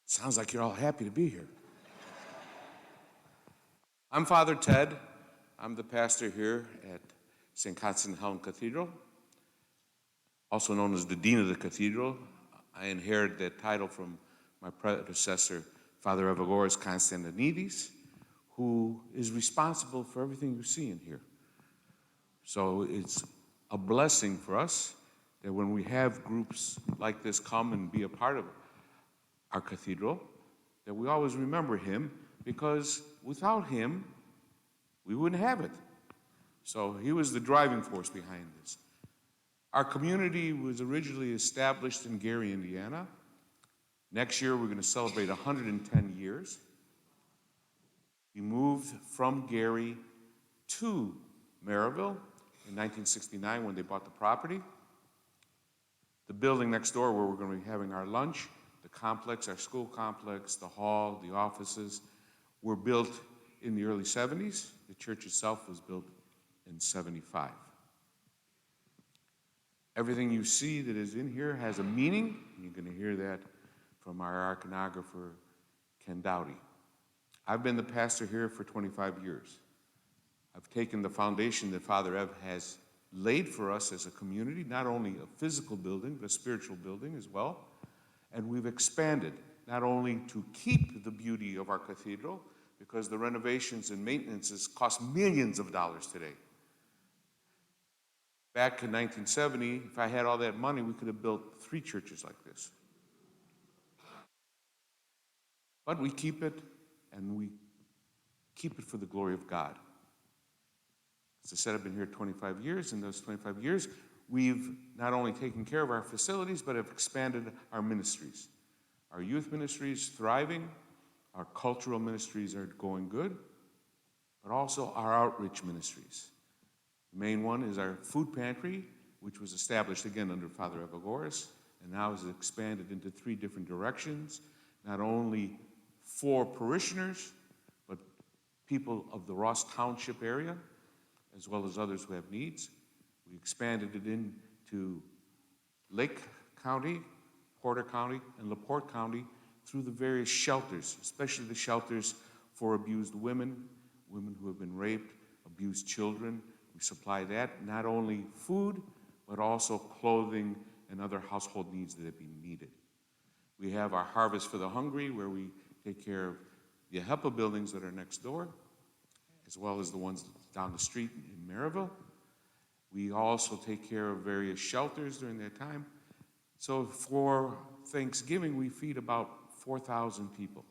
Sounds like you're all happy to be here. I'm Father Ted. I'm the pastor here at St. Constantine Helen Cathedral, also known as the Dean of the Cathedral. I inherited that title from my predecessor, Father Evagoras Constantinides, who is responsible for everything you see in here. So it's a blessing for us that when we have groups like this come and be a part of our cathedral, that we always remember him, because without him, we wouldn't have it. So he was the driving force behind this. Our community was originally established in Gary, Indiana. Next year, we're going to celebrate 110 years. We moved from Gary to Merrillville in 1969 when they bought the property. The building next door where we're going to be having our lunch, the complex, our school complex, the hall, the offices, were built in the early 70s. The church itself was built in 75. Everything you see that is in here has a meaning. You're going to hear that from our iconographer, Ken Dowdy. I've been the pastor here for 25 years. I've taken the foundation that Father Ev has laid for us as a community, not only a physical building, but a spiritual building as well. And we've expanded, not only to keep the beauty of our cathedral, because the renovations and maintenances cost millions of dollars today. Back in 1970, if I had all that money, we could have built 3 churches like this. But we keep it, and we keep it for the glory of God. As I said, I've been here 25 years. In those 25 years, we've not only taken care of our facilities, but have expanded our ministries. Our youth ministry is thriving. Our cultural ministries are going good, but also our outreach ministries. The main one is our food pantry, which was established again under Father Evagoras, and now is expanded into 3 different directions, not only for parishioners, but people of the Ross Township area, as well as others who have needs. We expanded it into Lake County, Porter County, and LaPorte County through the various shelters, especially the shelters for abused women, women who have been raped, abused children. We supply that, not only food, but also clothing and other household needs that have been needed. We have our Harvest for the Hungry, where we take care of the HEPA buildings that are next door, as well as the ones down the street in Merrillville. We also take care of various shelters during that time. So for Thanksgiving, we feed about 4,000 people.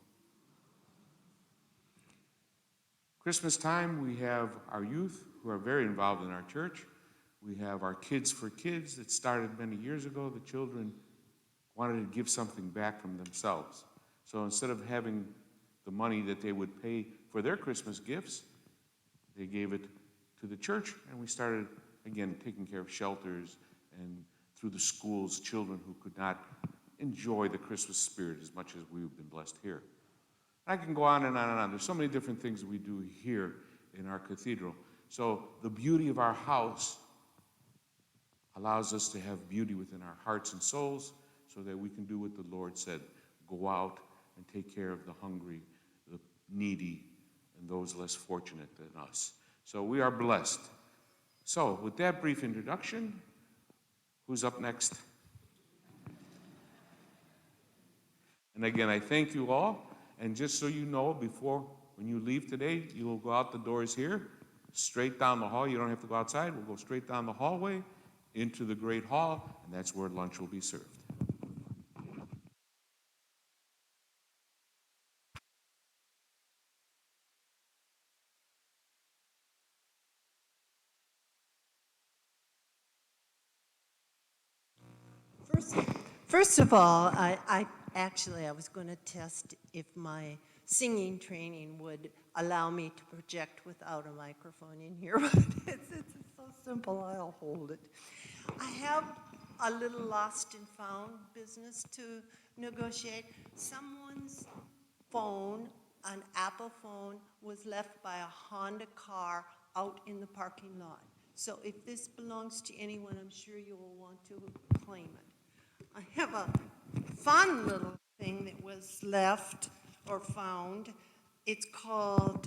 Christmas time, we have our youth who are very involved in our church. We have our Kids for Kids that started many years ago. The children wanted to give something back from themselves. So instead of having the money that they would pay for their Christmas gifts, they gave it to the church, and we started, again, taking care of shelters and through the schools, children who could not enjoy the Christmas spirit as much as we've been blessed here. I can go on and on and on. There's so many different things that we do here in our cathedral. So the beauty of our house allows us to have beauty within our hearts and souls so that we can do what the Lord said, go out and take care of the hungry, the needy, and those less fortunate than us. So we are blessed. So with that brief introduction, who's up next? And again, I thank you all. And just so you know, when you leave today, you will go out the doors here, straight down the hall. You don't have to go outside. We'll go straight down the hallway into the great hall, and that's where lunch will be served. First of all, I was going to test if my singing training would allow me to project without a microphone in here, but it's so simple, I'll hold it. I have a little lost and found business to negotiate. Someone's phone, an Apple phone, was left by a Honda car out in the parking lot. So if this belongs to anyone, I'm sure you will want to claim it. I have a fun little thing. thing that was left or found. It's called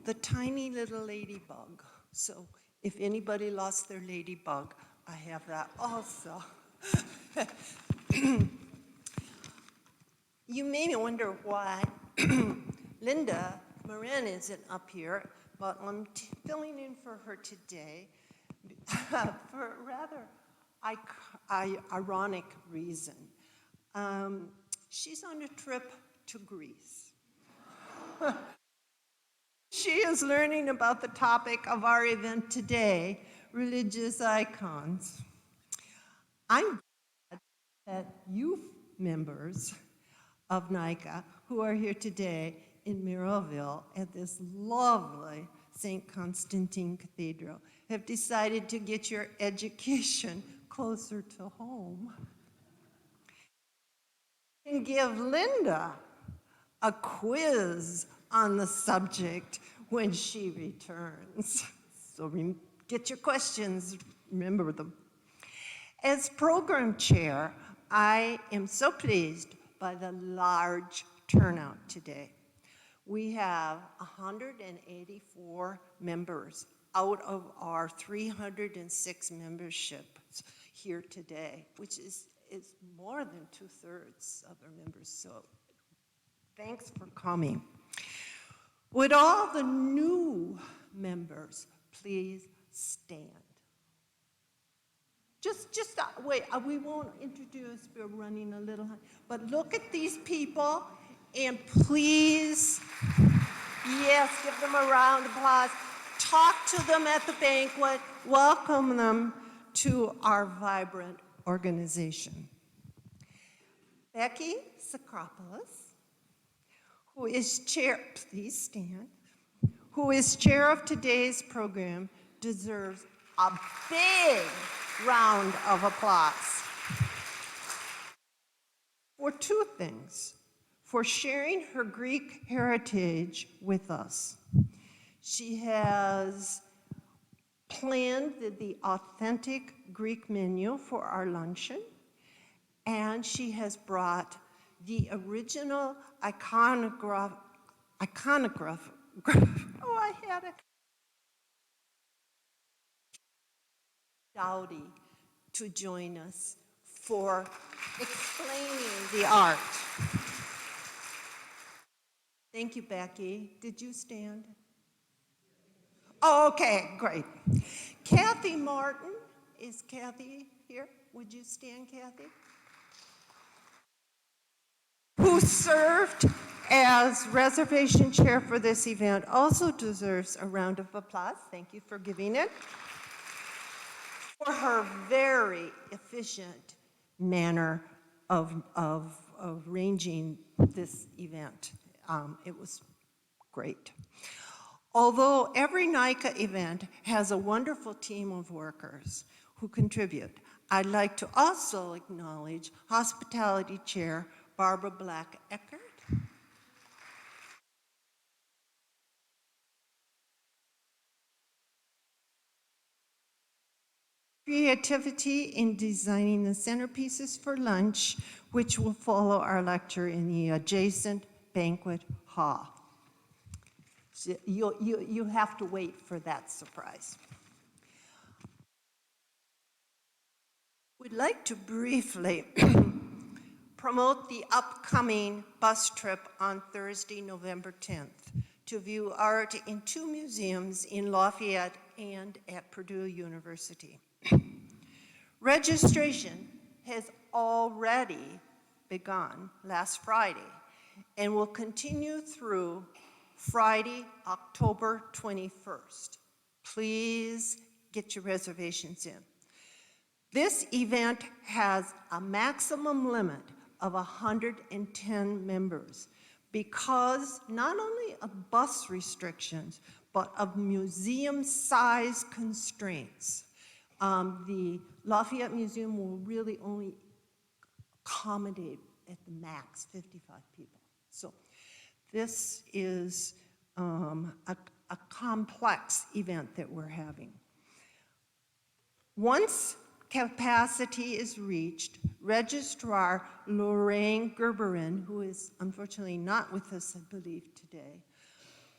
the tiny little ladybug. So if anybody lost their ladybug, I have that also. You may wonder why Linda Marin isn't up here, but I'm filling in for her today for a rather ironic reason. She's on a trip to Greece. She is learning about the topic of our event today, religious icons. I'm glad that you members of NICAA who are here today in Merrillville at this lovely St. Constantine Cathedral have decided to get your education closer to home and give Linda a quiz on the subject when she returns. So get your questions, remember them. As program chair, I am so pleased by the large turnout today. We have 184 members out of our 306 memberships here today, which is more than 2/3 of our members, so thanks for coming. Would all the new members please stand? Just wait, we won't introduce, we're running a little, but look at these people and please, yes, give them a round of applause. Talk to them at the banquet, welcome them to our vibrant organization. Becky Sakropoulos, who is chair, please stand, who is chair of today's program, deserves a big round of applause for two things. For sharing her Greek heritage with us. She has planned the authentic Greek menu for our luncheon, and she has brought the original iconograph, oh, I had it, Dowdy, to join us for explaining the art. Thank you, Becky. Did you stand? Oh, okay, great. Kathy Martin, is Kathy here? Would you stand, Kathy? Who served as reservation chair for this event, also deserves a round of applause. Thank you for giving it. For her very efficient manner of arranging this event. It was great. Although every NICAA event has a wonderful team of workers who contribute, I'd like to also acknowledge Hospitality Chair Barbara Black-Eckert, creativity in designing the centerpieces for lunch, which will follow our lecture in the adjacent banquet hall. So you have to wait for that surprise. We'd like to briefly promote the upcoming bus trip on Thursday, November 10th, to view art in 2 museums in Lafayette and at Purdue University. Registration has already begun last Friday and will continue through Friday, October 21st. Please get your reservations in. This event has a maximum limit of 110 members because not only of bus restrictions, but of museum size constraints. The Lafayette Museum will really only accommodate at the max 55 people. So this is a complex event that we're having. Once capacity is reached, Registrar Lorraine Gerberin, who is unfortunately not with us, I believe, today,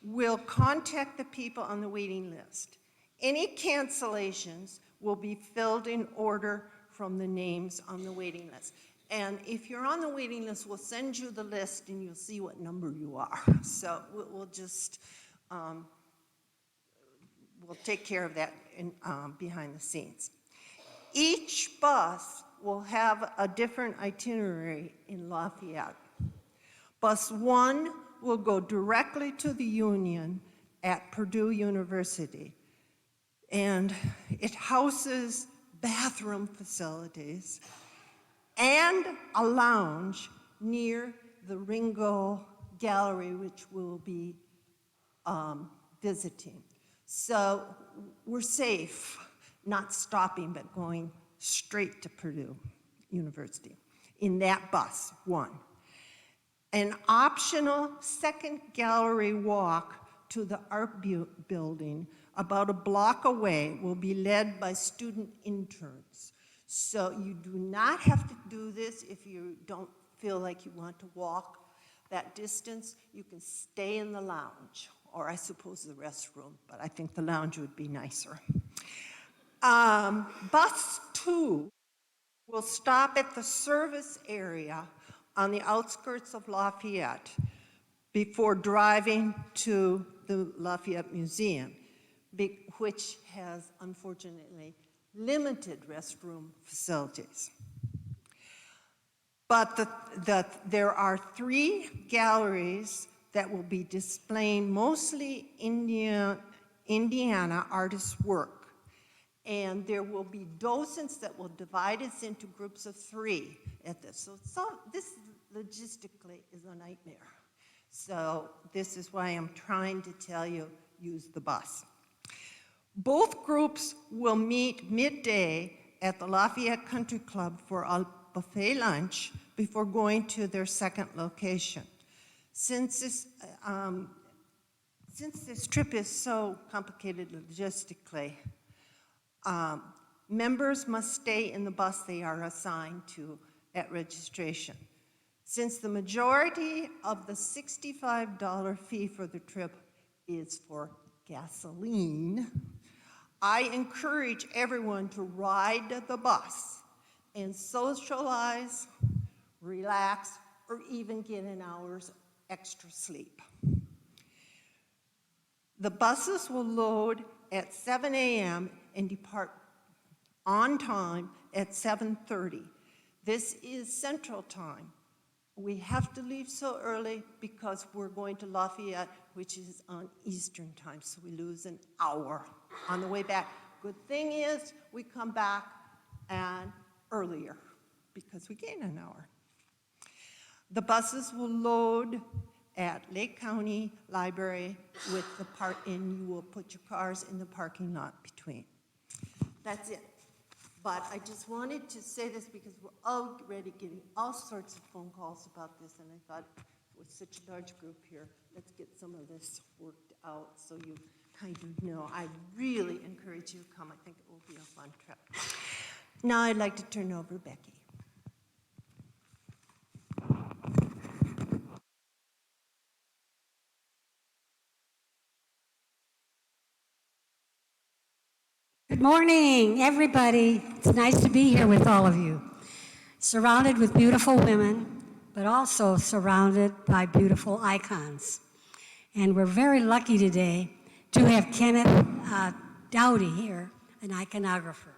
will contact the people on the waiting list. Any cancellations will be filled in order from the names on the waiting list. And if you're on the waiting list, we'll send you the list and you'll see what number you are. So we'll just, we'll take care of that behind the scenes. Each bus will have a different itinerary in Lafayette. Bus 1 will go directly to the Union at Purdue University. And it houses bathroom facilities and a lounge near the Ringo Gallery, which we'll be visiting. So we're safe, not stopping, but going straight to Purdue University in that bus, 1. An optional second gallery walk to the art building about a block away will be led by student interns. So you do not have to do this if you don't feel like you want to walk that distance. You can stay in the lounge, or I suppose the restroom, but I think the lounge would be nicer. Bus 2 will stop at the service area on the outskirts of Lafayette before driving to the Lafayette Museum, which has, unfortunately, limited restroom facilities. But there are 3 galleries that will be displaying mostly Indiana artists' work. And there will be docents that will divide us into groups of 3 at this. So this logistically is a nightmare. So this is why I'm trying to tell you, use the bus. Both groups will meet midday at the Lafayette Country Club for a buffet lunch before going to their second location. Since this trip is so complicated logistically, members must stay in the bus they are assigned to at registration. Since the majority of the $65 fee for the trip is for gasoline, I encourage everyone to ride the bus and socialize, relax, or even get an hour's extra sleep. The buses will load at 7 a.m. and depart on time at 7:30. This is Central Time. We have to leave so early because we're going to Lafayette, which is on Eastern Time, so we lose an hour on the way back. Good thing is we come back and earlier because we gain an hour. The buses will load at Lake County Library with the and you will put your cars in the parking lot between. That's it. But I just wanted to say this because we're already getting all sorts of phone calls about this, and I thought with such a large group here, let's get some of this worked out so you kind of know. I really encourage you to come. I think it will be a fun trip. Now I'd like to turn over to Becky. Good morning, everybody. It's nice to be here with all of you. Surrounded with beautiful women, but also surrounded by beautiful icons. And we're very lucky today to have Kenneth Dowdy here, an iconographer.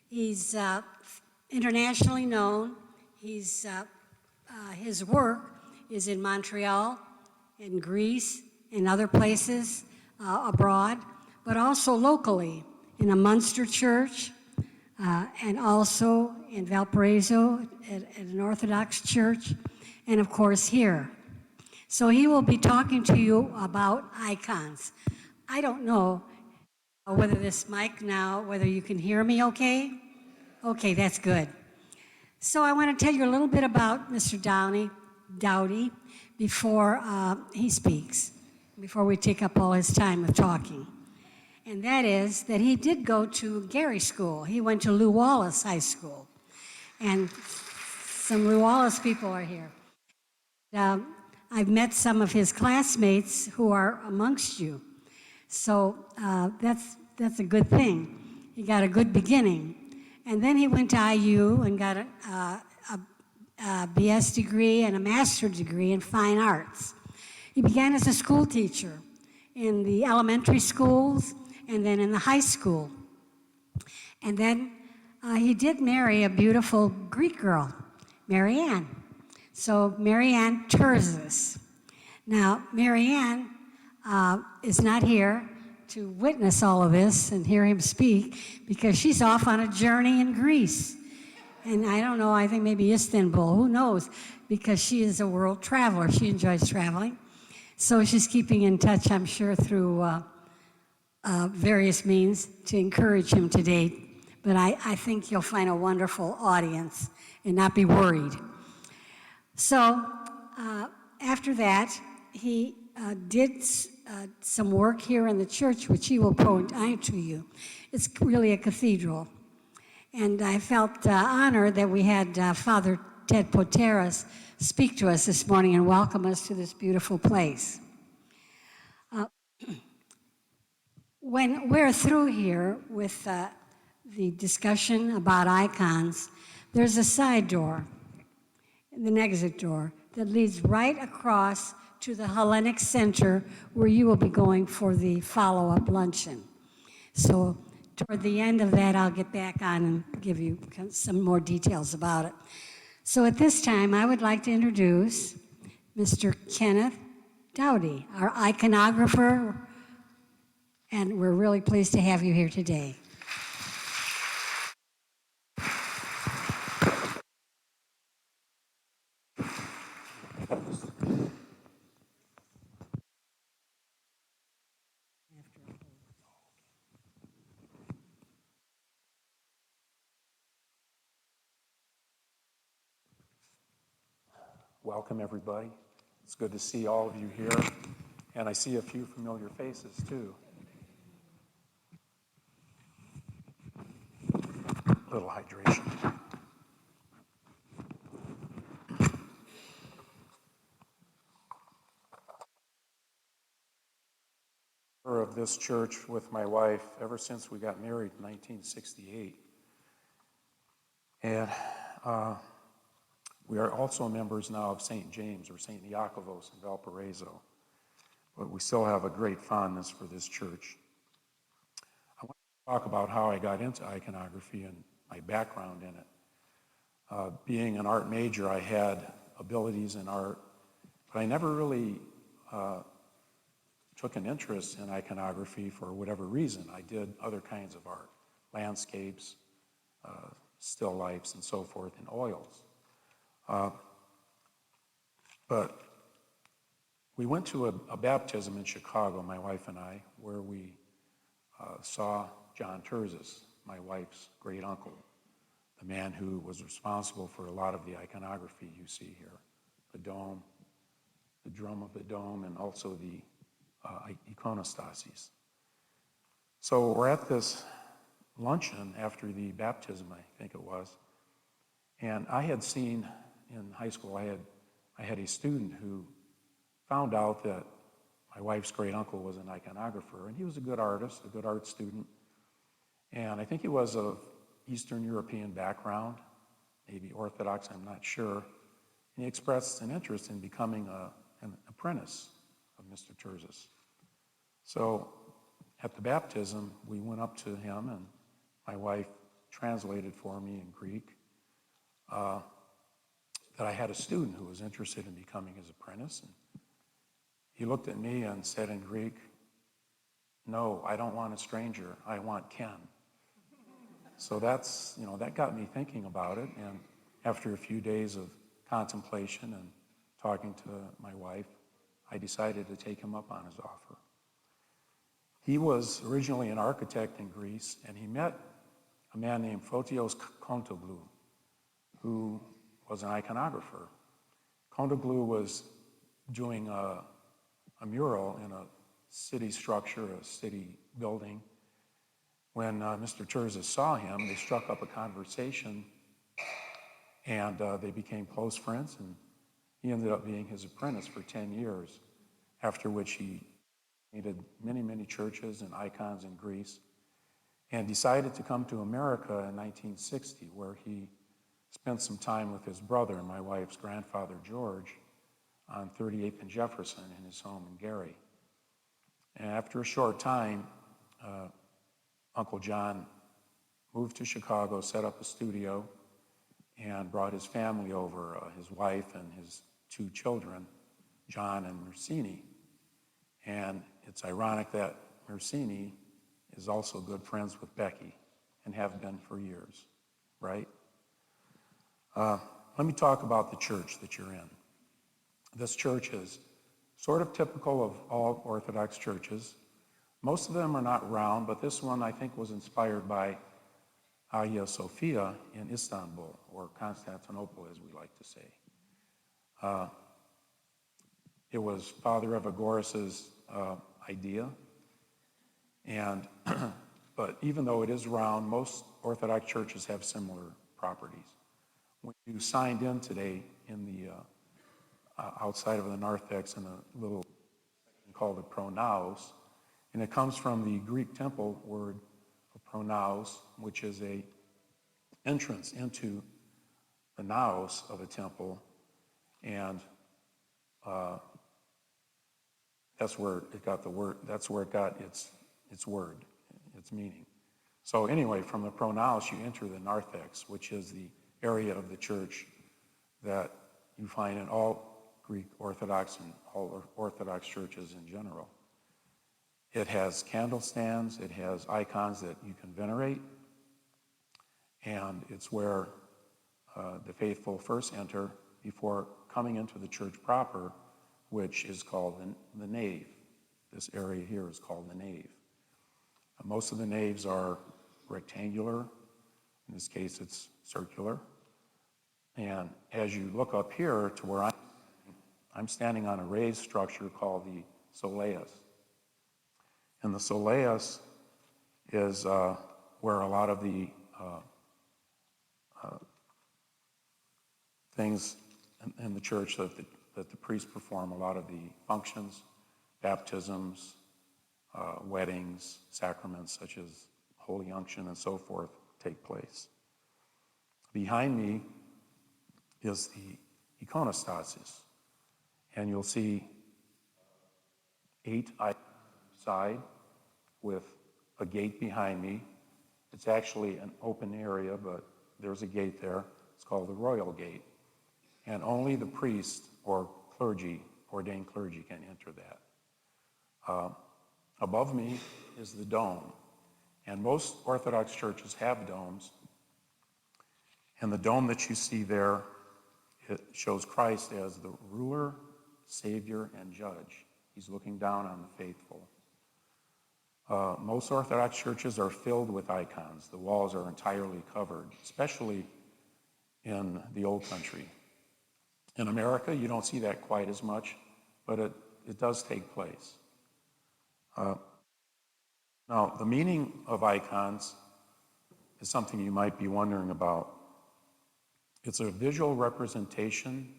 He's internationally known. His work is in Montreal, in Greece, and other places abroad, but also locally in a Munster church, and also in Valparaiso at an Orthodox church, and of course here. So he will be talking to you about icons. I don't know whether this mic now, whether you can hear me okay? Okay, that's good. So I want to tell you a little bit about Mr. Dowdy before he speaks, before we take up all his time with talking. and that is that he did go to Gary School. He went to Lew Wallace High School, and some Lew Wallace people are here. I've met some of his classmates who are amongst you, so that's a good thing. He got a good beginning, and then he went to IU and got a BS degree and a master's degree in fine arts. He began as a school teacher in the elementary schools and then in the high school. And then he did marry a beautiful Greek girl, Marianne. So Marianne Terzis. Now, Marianne is not here to witness all of this and hear him speak because she's off on a journey in Greece. And I don't know, I think maybe Istanbul, who knows, because she is a world traveler. She enjoys traveling. So she's keeping in touch, I'm sure, through various means to encourage him to date. But I think you'll find a wonderful audience and not be worried. So after that, he did some work here in the church, which he will point out to you. It's really a cathedral. And I felt honored that we had Father Ted Poteras speak to us this morning and welcome us to this beautiful place. When we're through here with the discussion about icons, there's a side door, an exit door, that leads right across to the Hellenic Center where you will be going for the follow-up luncheon. So toward the end of that, I'll get back on and give you some more details about it. So at this time, I would like to introduce Mr. Kenneth Dowdy, our iconographer, and we're really pleased to have you here today. Welcome, everybody. It's good to see all of you here, and I see a few familiar faces, too. A little hydration. Of this church with my wife ever since we got married in 1968. And we are also members now of St. James or St. Iakovos in Valparaiso. But we still have a great fondness for this church. I want to talk about how I got into iconography and my background in it. Being an art major, I had abilities in art, but I never really took an interest in iconography for whatever reason. I did other kinds of art, landscapes, still lifes, and so forth, and oils. But we went to a baptism in Chicago, my wife and I, where we saw John Terzis, my wife's great uncle, the man who was responsible for a lot of the iconography you see here, the dome, the drum of the dome, and also the iconostases. So we're at this luncheon after the baptism, I think it was, and I had seen in high school, I had a student who found out that my wife's great uncle was an iconographer, and he was a good artist, a good art student, and I think he was of Eastern European background, maybe Orthodox, I'm not sure, and he expressed an interest in becoming an apprentice of Mr. Terzis. So at the baptism, we went up to him, and my wife translated for me in Greek that I had a student who was interested in becoming his apprentice. And he looked at me and said in Greek, "No, I don't want a stranger, I want Ken." So that got me thinking about it, and after a few days of contemplation and talking to my wife, I decided to take him up on his offer. He was originally an architect in Greece, and he met a man named Fotios Kontoglou, who was an iconographer. Kontoglou was doing a mural in a city structure, a city building, When Mr. Terza saw him, they struck up a conversation, and they became close friends, and he ended up being his apprentice for 10 years, after which he painted many, many churches and icons in Greece, and decided to come to America in 1960, where he spent some time with his brother, my wife's grandfather, George, on 38th and Jefferson in his home in Gary. And after a short time, Uncle John moved to Chicago, set up a studio, and brought his family over, his wife and his 2 children, John and Mersini. And it's ironic that Mersini is also good friends with Becky and have been for years, right? Let me talk about the church that you're in. This church is sort of typical of all Orthodox churches. Most of them are not round, but this one I think was inspired by Hagia Sophia in Istanbul, or Constantinople, as we like to say. It was Father Evagoras' idea, and but even though it is round, most Orthodox churches have similar properties. When you signed in today in the outside of the narthex in a little section called the pronaos, and it comes from the Greek temple word pronaos, which is a entrance into the naos of a temple, and that's where it got the word. That's where it got its word, its meaning. So anyway, from the pronaos you enter the narthex, which is the area of the church that you find in all Greek Orthodox and all Orthodox churches in general. It has candle stands, it has icons that you can venerate, and it's where the faithful first enter before coming into the church proper, which is called the nave. This area here is called the nave. Most of the naves are rectangular. In this case, it's circular. And as you look up here to where I'm standing on a raised structure called the soleus. And the soleus is where a lot of the things in the church that the priests perform, a lot of the functions, baptisms, weddings, sacraments such as Holy Unction and so forth take place. Behind me is the iconostasis, and you'll see 8 icons side with a gate behind me. It's actually an open area, but there's a gate there. It's called the royal gate, and only the priest or clergy, ordained clergy, can enter that. Above me is the dome, and most Orthodox churches have domes, and the dome that you see there, it shows Christ as the ruler, Savior, and judge. He's looking down on the faithful. Most Orthodox churches are filled with icons. The walls are entirely covered, especially in the old country. In America, you don't see that quite as much, but it does take place. Now, the meaning of icons is something you might be wondering about. It's a visual representation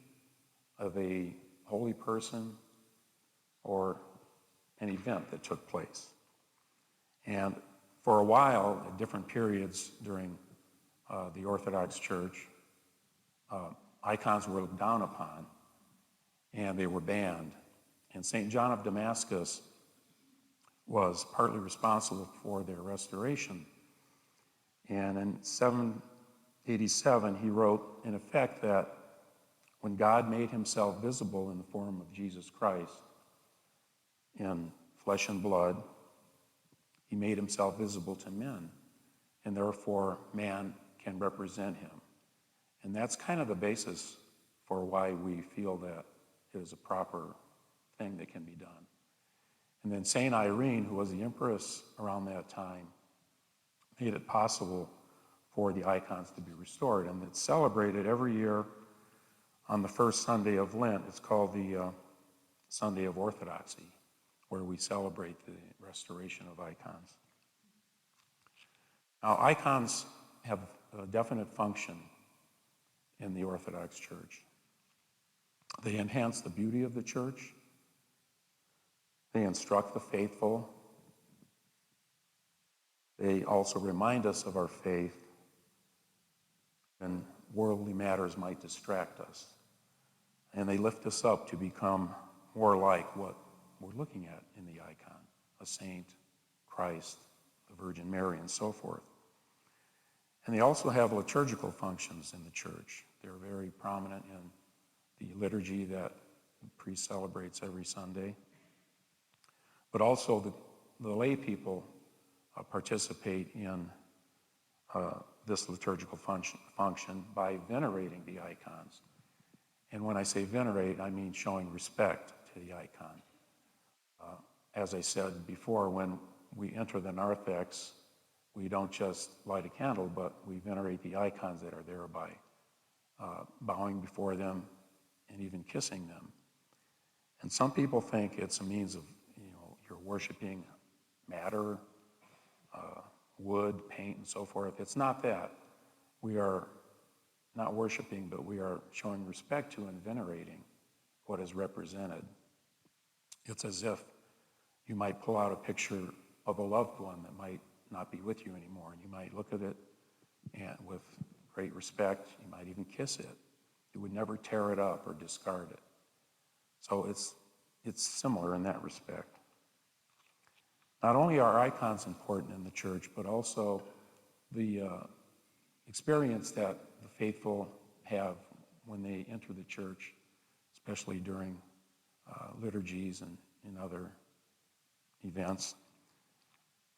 of a holy person or an event that took place. And for a while, at different periods during the Orthodox Church, icons were looked down upon, and they were banned. And St. John of Damascus was partly responsible for their restoration. And in 787, he wrote, in effect, that when God made himself visible in the form of Jesus Christ in flesh and blood, he made himself visible to men, and therefore man can represent him. And that's kind of the basis for why we feel that it is a proper thing that can be done. And then St. Irene, who was the empress around that time, made it possible for the icons to be restored. And it's celebrated every year on the first Sunday of Lent. It's called the Sunday of Orthodoxy, where we celebrate the restoration of icons. Now, icons have a definite function in the Orthodox Church. They enhance the beauty of the church. They instruct the faithful. They also remind us of our faith, and worldly matters might distract us. And they lift us up to become more like what we're looking at in the icon, a saint, Christ, the Virgin Mary, and so forth. And they also have liturgical functions in the church. They're very prominent in the liturgy that the priest celebrates every Sunday. But also the lay people participate in this liturgical function by venerating the icons. And when I say venerate, I mean showing respect to the icon. As I said before, when we enter the narthex, we don't just light a candle, but we venerate the icons that are there by bowing before them and even kissing them. And some people think it's a means of, you're worshiping matter, wood, paint, and so forth. It's not that. We are not worshiping, but we are showing respect to and venerating what is represented. It's as if you might pull out a picture of a loved one that might not be with you anymore, and you might look at it and with great respect. You might even kiss it. You would never tear it up or discard it. So it's similar in that respect. Not only are icons important in the church, but also the experience that the faithful have when they enter the church, especially during liturgies and in other events.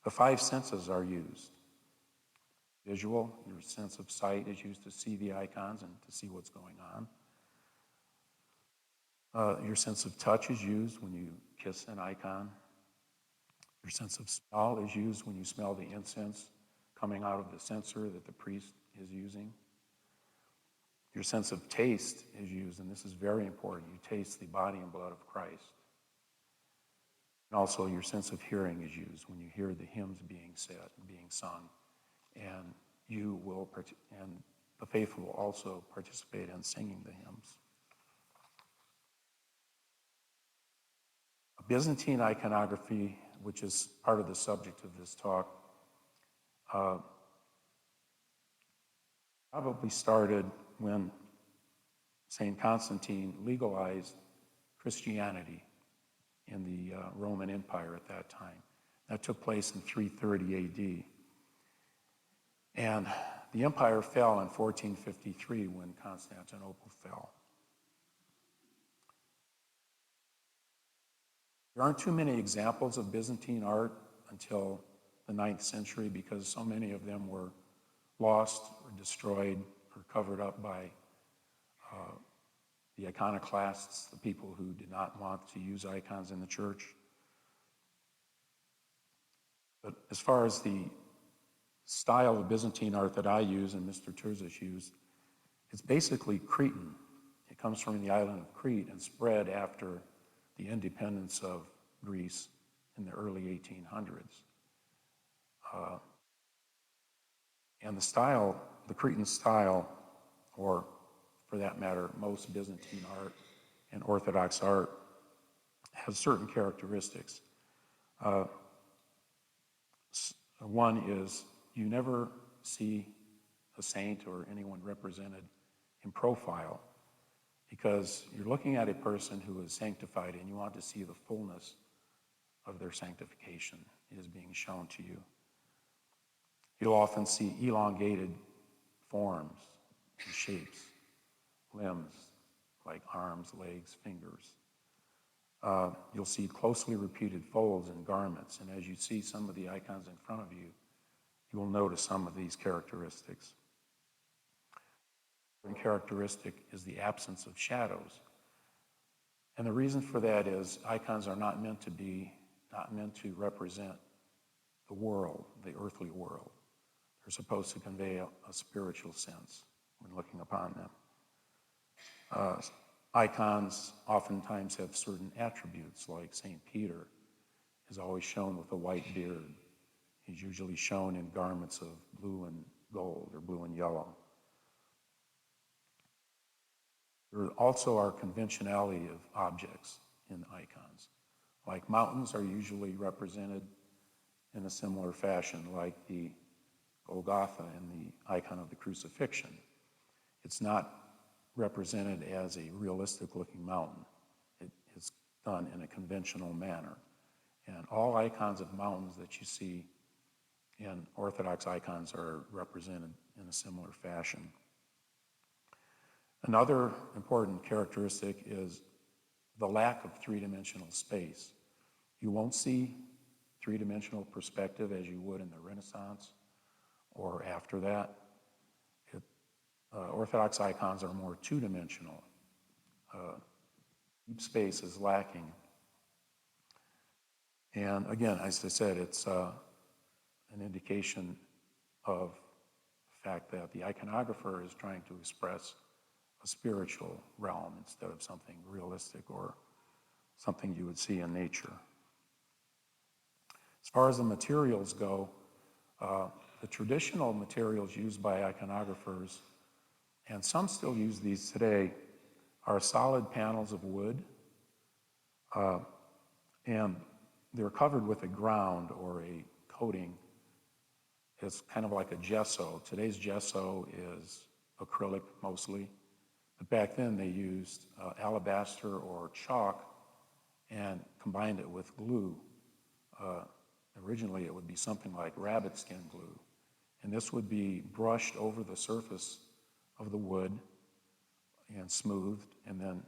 The five senses are used. Visual, your sense of sight is used to see the icons and to see what's going on. Your sense of touch is used when you kiss an icon. Your sense of smell is used when you smell the incense coming out of the censer that the priest is using. Your sense of taste is used, and this is very important. You taste the body and blood of Christ. And also your sense of hearing is used when you hear the hymns being said, being sung. And and the faithful will also participate in singing the hymns. Byzantine iconography, which is part of the subject of this talk, probably started when St. Constantine legalized Christianity in the Roman Empire at that time. That took place in 330 AD. And the empire fell in 1453 when Constantinople fell. There aren't too many examples of Byzantine art until the 9th century because so many of them were lost or destroyed or covered up by the iconoclasts, the people who did not want to use icons in the church. But as far as the style of Byzantine art that I use and Mr. Terzic used, it's basically Cretan. It comes from the island of Crete and spread after the independence of Greece in the early 1800s. And the style, the Cretan style, or for that matter, most Byzantine art and Orthodox art, has certain characteristics. One is you never see a saint or anyone represented in profile because you're looking at a person who is sanctified and you want to see the fullness of their sanctification is being shown to you. You'll often see elongated forms and shapes, limbs like arms, legs, fingers. You'll see closely repeated folds in garments, and as you see some of the icons in front of you, you will notice some of these characteristics. One characteristic is the absence of shadows. And the reason for that is icons are not meant to represent the world, the earthly world. They're supposed to convey a spiritual sense when looking upon them. Icons oftentimes have certain attributes, like St. Peter is always shown with a white beard. He's usually shown in garments of blue and gold or blue and yellow. There also are conventionality of objects in icons. Like mountains are usually represented in a similar fashion, like the Golgotha in the icon of the Crucifixion. It's not represented as a realistic-looking mountain. It is done in a conventional manner. And all icons of mountains that you see in Orthodox icons are represented in a similar fashion. Another important characteristic is the lack of three-dimensional space. You won't see three-dimensional perspective as you would in the Renaissance or after that. Orthodox icons are more two-dimensional. Deep space is lacking. And again, as I said, it's an indication of the fact that the iconographer is trying to express a spiritual realm instead of something realistic or something you would see in nature. As far as the materials go, the traditional materials used by iconographers, and some still use these today, are solid panels of wood, and they're covered with a ground or a coating. It's kind of like a gesso. Today's gesso is acrylic mostly, but back then they used alabaster or chalk and combined it with glue. Originally it would be something like rabbit skin glue, and this would be brushed over the surface of the wood and smoothed, and then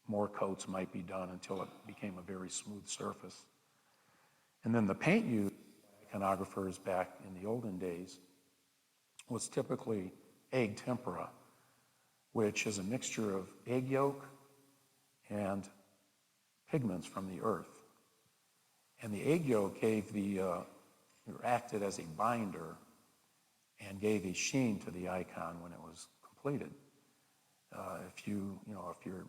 more coats might be done until it became a very smooth surface. And then the paint used by iconographers back in the olden days was typically egg tempera, which is a mixture of egg yolk and pigments from the earth. And the egg yolk acted as a binder and gave a sheen to the icon when it was completed. If you're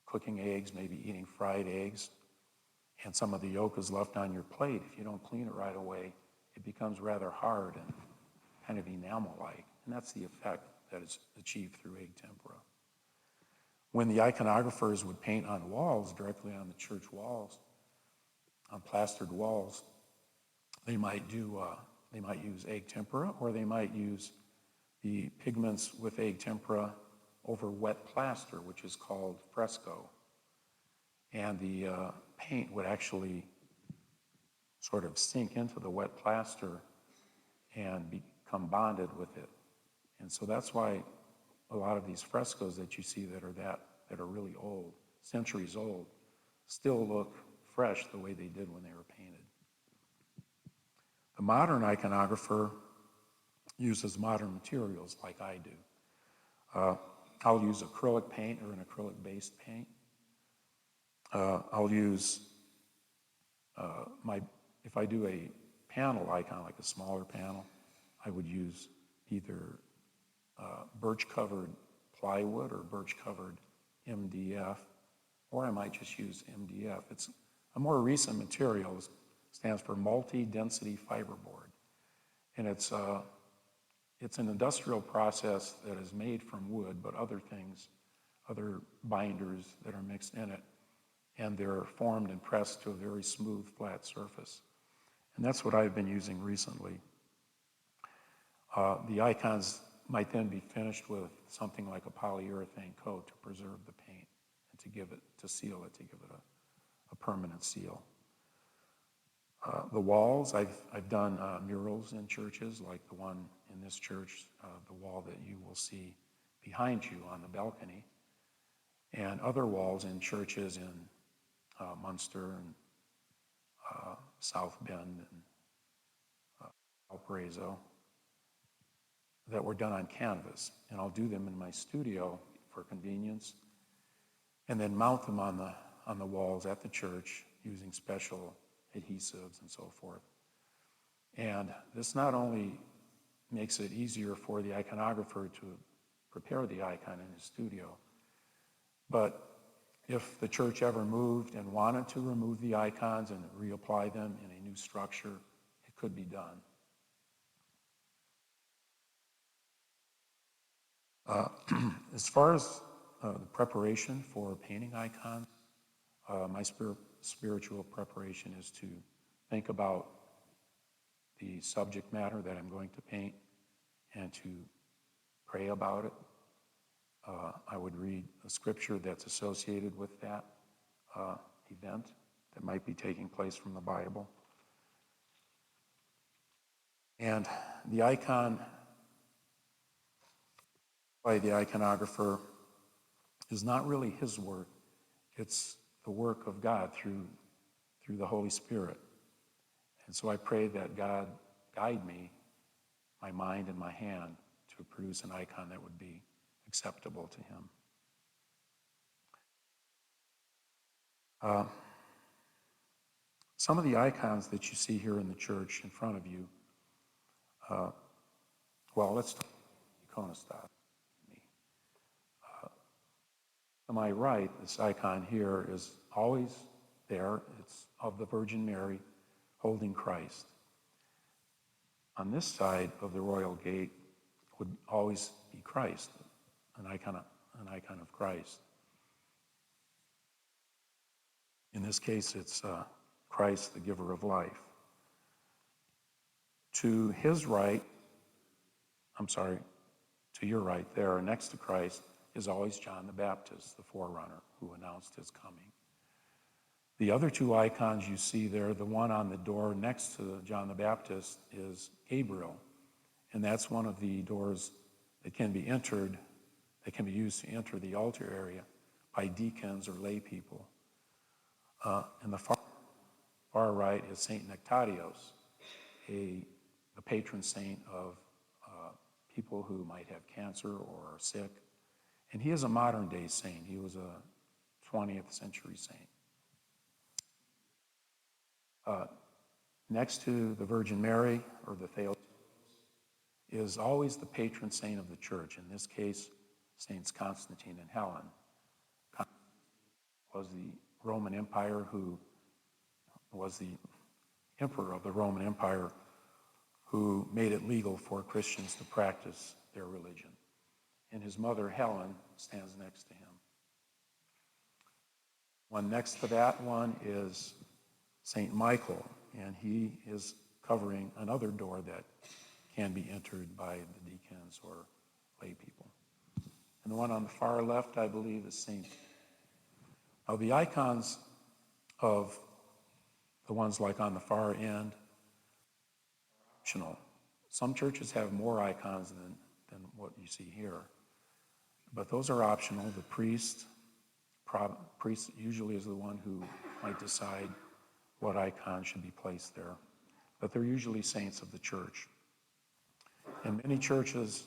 cooking eggs, maybe eating fried eggs, and some of the yolk is left on your plate, if you don't clean it right away, it becomes rather hard and kind of enamel-like. And that's the effect that is achieved through egg tempera. When the iconographers would paint on walls, directly on the church walls, on plastered walls, they might use egg tempera, or they might use the pigments with egg tempera over wet plaster, which is called fresco. And the paint would actually sort of sink into the wet plaster and become bonded with it. And so that's why a lot of these frescoes that you see that are really old, centuries old, still look fresh the way they did when they were painted. The modern iconographer uses modern materials like I do. I'll use acrylic paint or an acrylic-based paint. I'll use, if I do a panel icon, like a smaller panel, I would use either birch-covered plywood or birch-covered MDF, or I might just use MDF. It's a more recent material. It stands for multi-density fiberboard. And it's an industrial process that is made from wood, but other binders that are mixed in it, and they're formed and pressed to a very smooth, flat surface. And that's what I've been using recently. The icons might then be finished with something like a polyurethane coat to preserve the paint and to seal it, to give it a permanent seal. The walls, I've done murals in churches, like the one in this church, the wall that you will see behind you on the balcony, and other walls in churches in Munster and South Bend and Valparaiso that were done on canvas. And I'll do them in my studio for convenience, and then mount them on the walls at the church using special adhesives and so forth. And this not only makes it easier for the iconographer to prepare the icon in his studio, but if the church ever moved and wanted to remove the icons and reapply them in a new structure, it could be done. As far as the preparation for painting icons, my spiritual preparation is to think about the subject matter that I'm going to paint and to pray about it. I would read a scripture that's associated with that event that might be taking place from the Bible. And the icon by the iconographer is not really his work. It's the work of God through the Holy Spirit. And so I pray that God guide me, my mind and my hand, to produce an icon that would be acceptable to him. Some of the icons that you see here in the church in front of you, well, let's talk iconostyle. To my right, this icon here is always there. It's of the Virgin Mary holding Christ. On this side of the royal gate would always be Christ, an icon of Christ. In this case, it's Christ, the giver of life. To his right, to your right there, next to Christ, is always John the Baptist, the forerunner who announced his coming. The other two icons you see there, the one on the door next to John the Baptist is Gabriel, and that's one of the doors that can be entered, that can be used to enter the altar area by deacons or lay people. In the far right is Saint Nectarios, the patron saint of people who might have cancer or are sick. And he is a modern day saint. He was a 20th century saint. Next to the Virgin Mary, or the Theotokos, is always the patron saint of the church. In this case, Saints Constantine and Helen. Constantine was the Roman Empire who was the emperor of the Roman Empire who made it legal for Christians to practice their religion. And his mother, Helen, stands next to him. One next to that one is St. Michael, and he is covering another door that can be entered by the deacons or lay people. And the one on the far left, I believe, is St. Now, the icons of the ones like on the far end are optional. Some churches have more icons than what you see here. But those are optional. The priest usually is the one who might decide what icon should be placed there. But they're usually saints of the church. In many churches,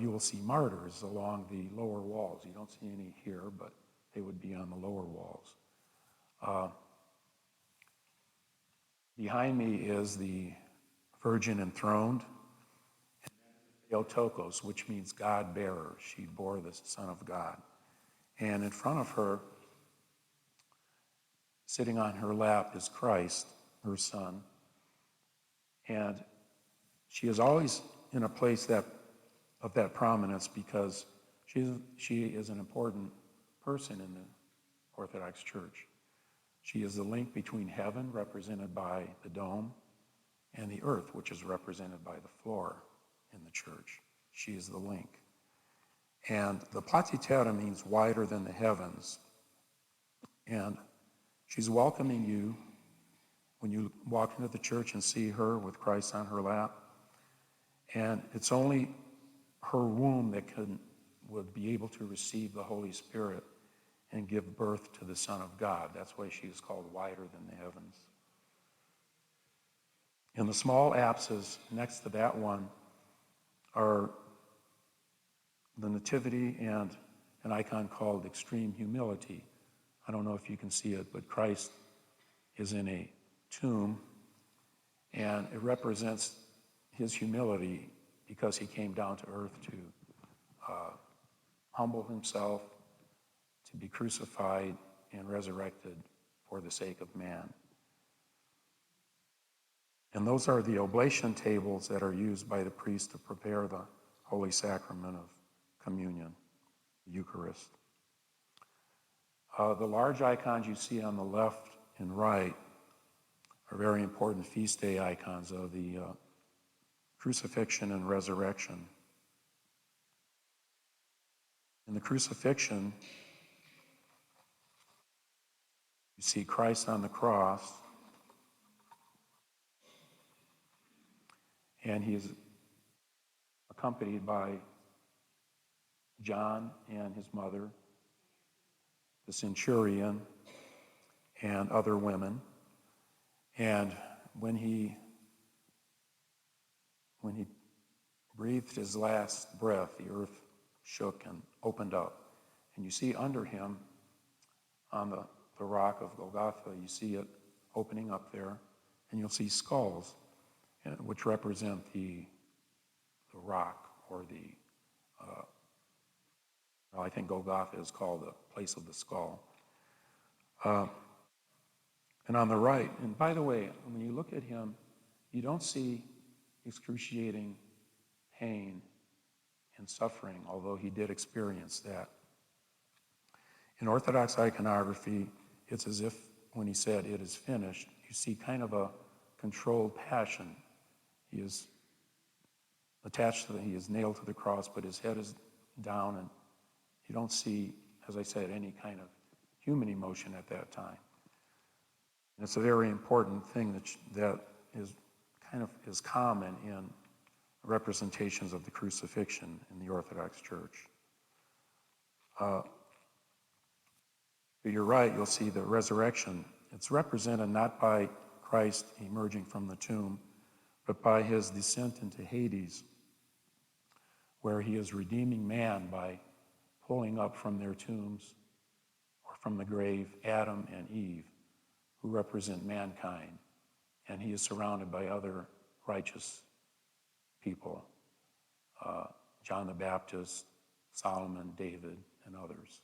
you will see martyrs along the lower walls. You don't see any here, but they would be on the lower walls. Behind me is the Virgin enthroned, Theotokos, which means God bearer. She bore the Son of God. And in front of her, sitting on her lap, is Christ, her Son. And she is always in a place of that prominence because she is an important person in the Orthodox Church. She is the link between heaven, represented by the dome, and the earth, which is represented by the floor in the church. She is the link. And the Platitera means wider than the heavens. And she's welcoming you when you walk into the church and see her with Christ on her lap. And it's only her womb that would be able to receive the Holy Spirit and give birth to the Son of God. That's why she is called wider than the heavens. In the small apses next to that one are the Nativity and an icon called Extreme Humility. I don't know if you can see it, but Christ is in a tomb, and it represents his humility because he came down to earth to humble himself, to be crucified and resurrected for the sake of man. And those are the oblation tables that are used by the priest to prepare the Holy Sacrament of communion, the Eucharist. The large icons you see on the left and right are very important feast day icons of the Crucifixion and Resurrection. In the Crucifixion, you see Christ on the cross, and he is accompanied by John and his mother, the centurion, and other women. And when he breathed his last breath, the earth shook and opened up. And you see under him, on the rock of Golgotha, you see it opening up there, and you'll see skulls, which represent the rock, or I think Golgotha is called the place of the skull. And on the right, and by the way, when you look at him, you don't see excruciating pain and suffering, although he did experience that. In Orthodox iconography, it's as if when he said, "It is finished," you see kind of a controlled passion. He is attached to he is nailed to the cross, but his head is down, and you don't see, as I said, any kind of human emotion at that time. And it's a very important thing that is common in representations of the crucifixion in the Orthodox Church. To your right, you'll see the resurrection. It's represented not by Christ emerging from the tomb, but by his descent into Hades, where he is redeeming man by pulling up from their tombs or from the grave Adam and Eve, who represent mankind. And he is surrounded by other righteous people, John the Baptist, Solomon, David, and others.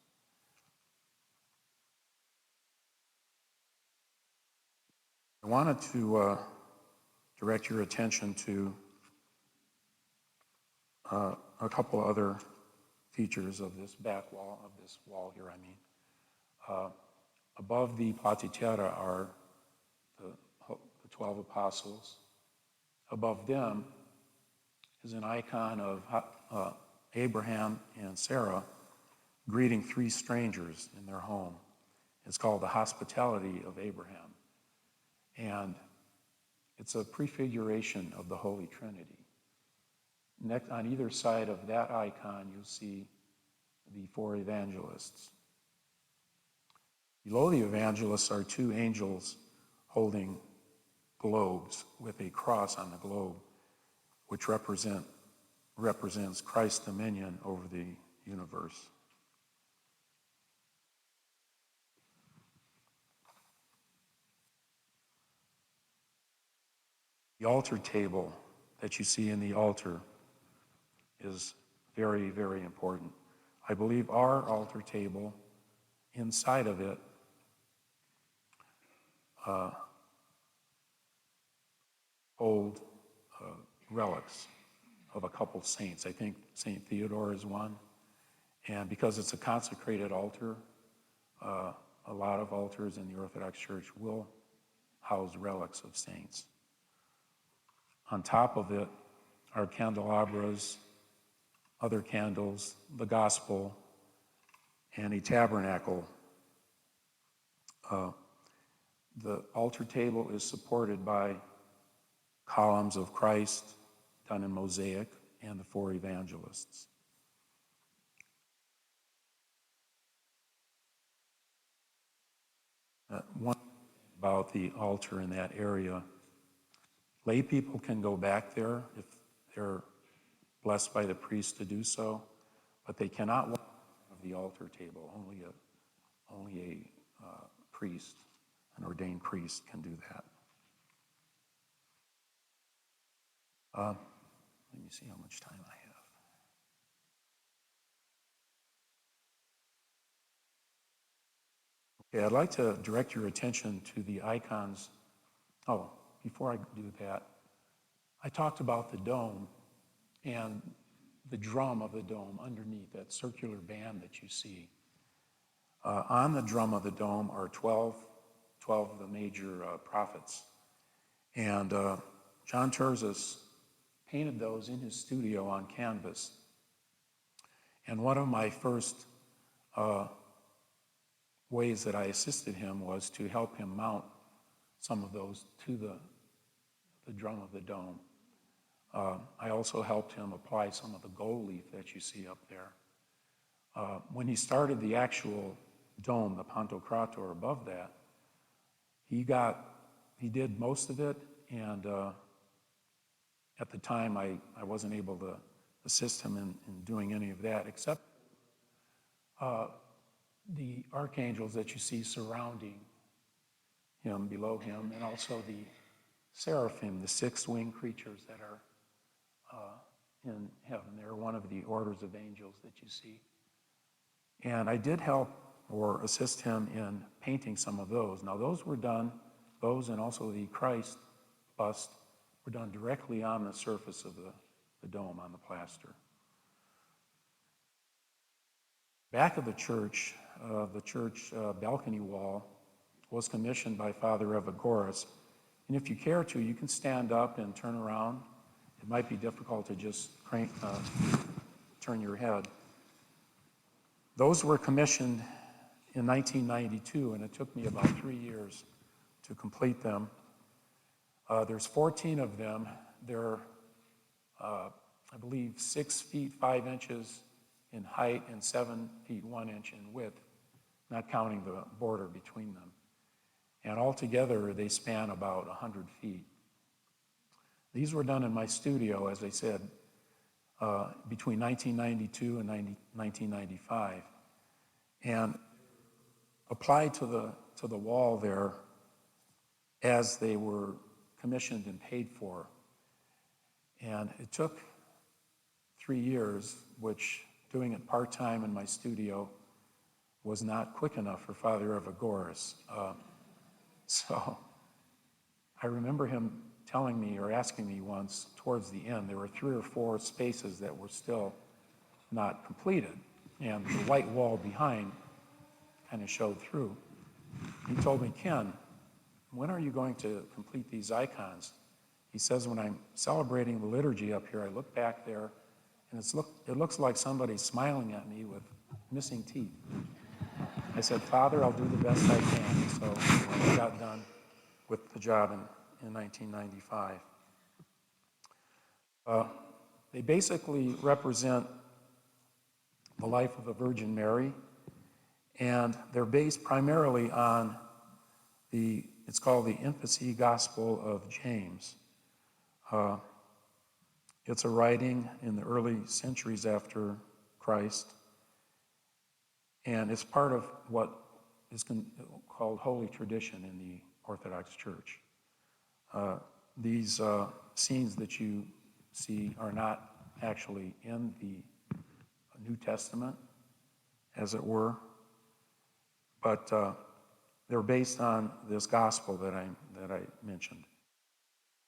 I wanted to direct your attention to a couple other features of this back wall, of this wall here, I mean. Above the Platitera are the 12 apostles. Above them is an icon of Abraham and Sarah greeting 3 strangers in their home. It's called the Hospitality of Abraham. And it's a prefiguration of the Holy Trinity. Next, on either side of that icon, you'll see the 4 evangelists. Below the evangelists are 2 angels holding globes with a cross on the globe, which represents Christ's dominion over the universe. The altar table that you see in the altar is very, very important. I believe our altar table, inside of it, hold relics of a couple saints. I think St. Theodore is one. And because it's a consecrated altar, a lot of altars in the Orthodox Church will house relics of saints. On top of it are candelabras, other candles, the gospel, and a tabernacle. The altar table is supported by columns of Christ done in mosaic and the 4 evangelists. One thing about the altar in that area, lay people can go back there if they're blessed by the priest to do so, but they cannot walk of the altar table. Only a priest, an ordained priest, can do that. Let me see how much time I have. Okay, I'd like to direct your attention to the icons. Oh, before I do that, I talked about the dome, and the drum of the dome underneath, that circular band that you see. On the drum of the dome are 12 of the major prophets. And John Terzis painted those in his studio on canvas. And one of my first ways that I assisted him was to help him mount some of those to the drum of the dome. I also helped him apply some of the gold leaf that you see up there. When he started the actual dome, the Pantocrator above that, he did most of it, and at the time I wasn't able to assist him in doing any of that, except the archangels that you see surrounding him, below him, and also the seraphim, the six-winged creatures that are in heaven. They're one of the orders of angels that you see. And I did help or assist him in painting some of those. Now those and also the Christ bust were done directly on the surface of the dome, on the plaster. Back of the church balcony wall was commissioned by Father Evagoras. And if you care to, you can stand up and turn around. It might be difficult to just turn your head. Those were commissioned in 1992, and it took me about 3 years to complete them. There's 14 of them. They're, I believe, 6 feet 5 inches in height and 7 feet 1 inch in width, not counting the border between them. And altogether, they span about 100 feet. These were done in my studio, as I said, between 1992 and 1995. And applied to the wall there as they were commissioned and paid for. And it took 3 years, which doing it part-time in my studio was not quick enough for Father Evagoras. So I remember him telling me or asking me once towards the end, there were 3 or 4 spaces that were still not completed, and the white wall behind kind of showed through. He told me, "Ken, when are you going to complete these icons?" He says, "When I'm celebrating the liturgy up here, I look back there, and it looks like somebody's smiling at me with missing teeth." I said, "Father, I'll do the best I can." So I got done with the job in 1995. They basically represent the life of the Virgin Mary, and they're based primarily on it's called the Infancy Gospel of James. It's a writing in the early centuries after Christ, and it's part of what is called Holy Tradition in the Orthodox Church. These scenes that you see are not actually in the New Testament, as it were, but they're based on this gospel that I mentioned.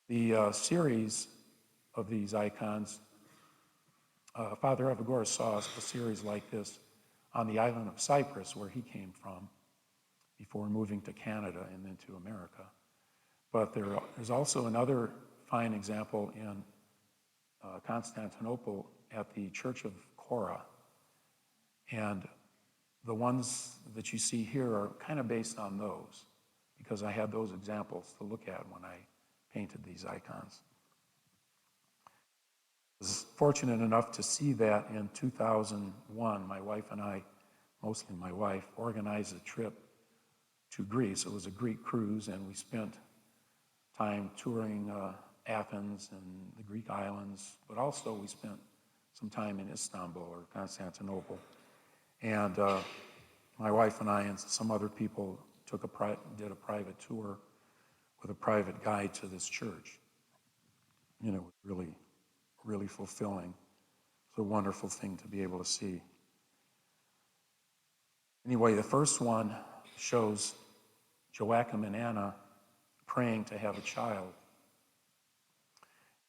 The series of these icons, Father Evagoras saw a series like this on the island of Cyprus, where he came from before moving to Canada and then to America. But there's also another fine example in Constantinople at the Church of Cora. And the ones that you see here are kind of based on those, because I had those examples to look at when I painted these icons. I was fortunate enough to see that in 2001. My wife and I, mostly my wife, organized a trip to Greece. It was a Greek cruise, and we spent time touring Athens and the Greek islands, but also we spent some time in Istanbul or Constantinople. And my wife and I and some other people did a private tour with a private guide to this church. You know, really, really fulfilling. It's a wonderful thing to be able to see. Anyway, the first one shows Joachim and Anna praying to have a child.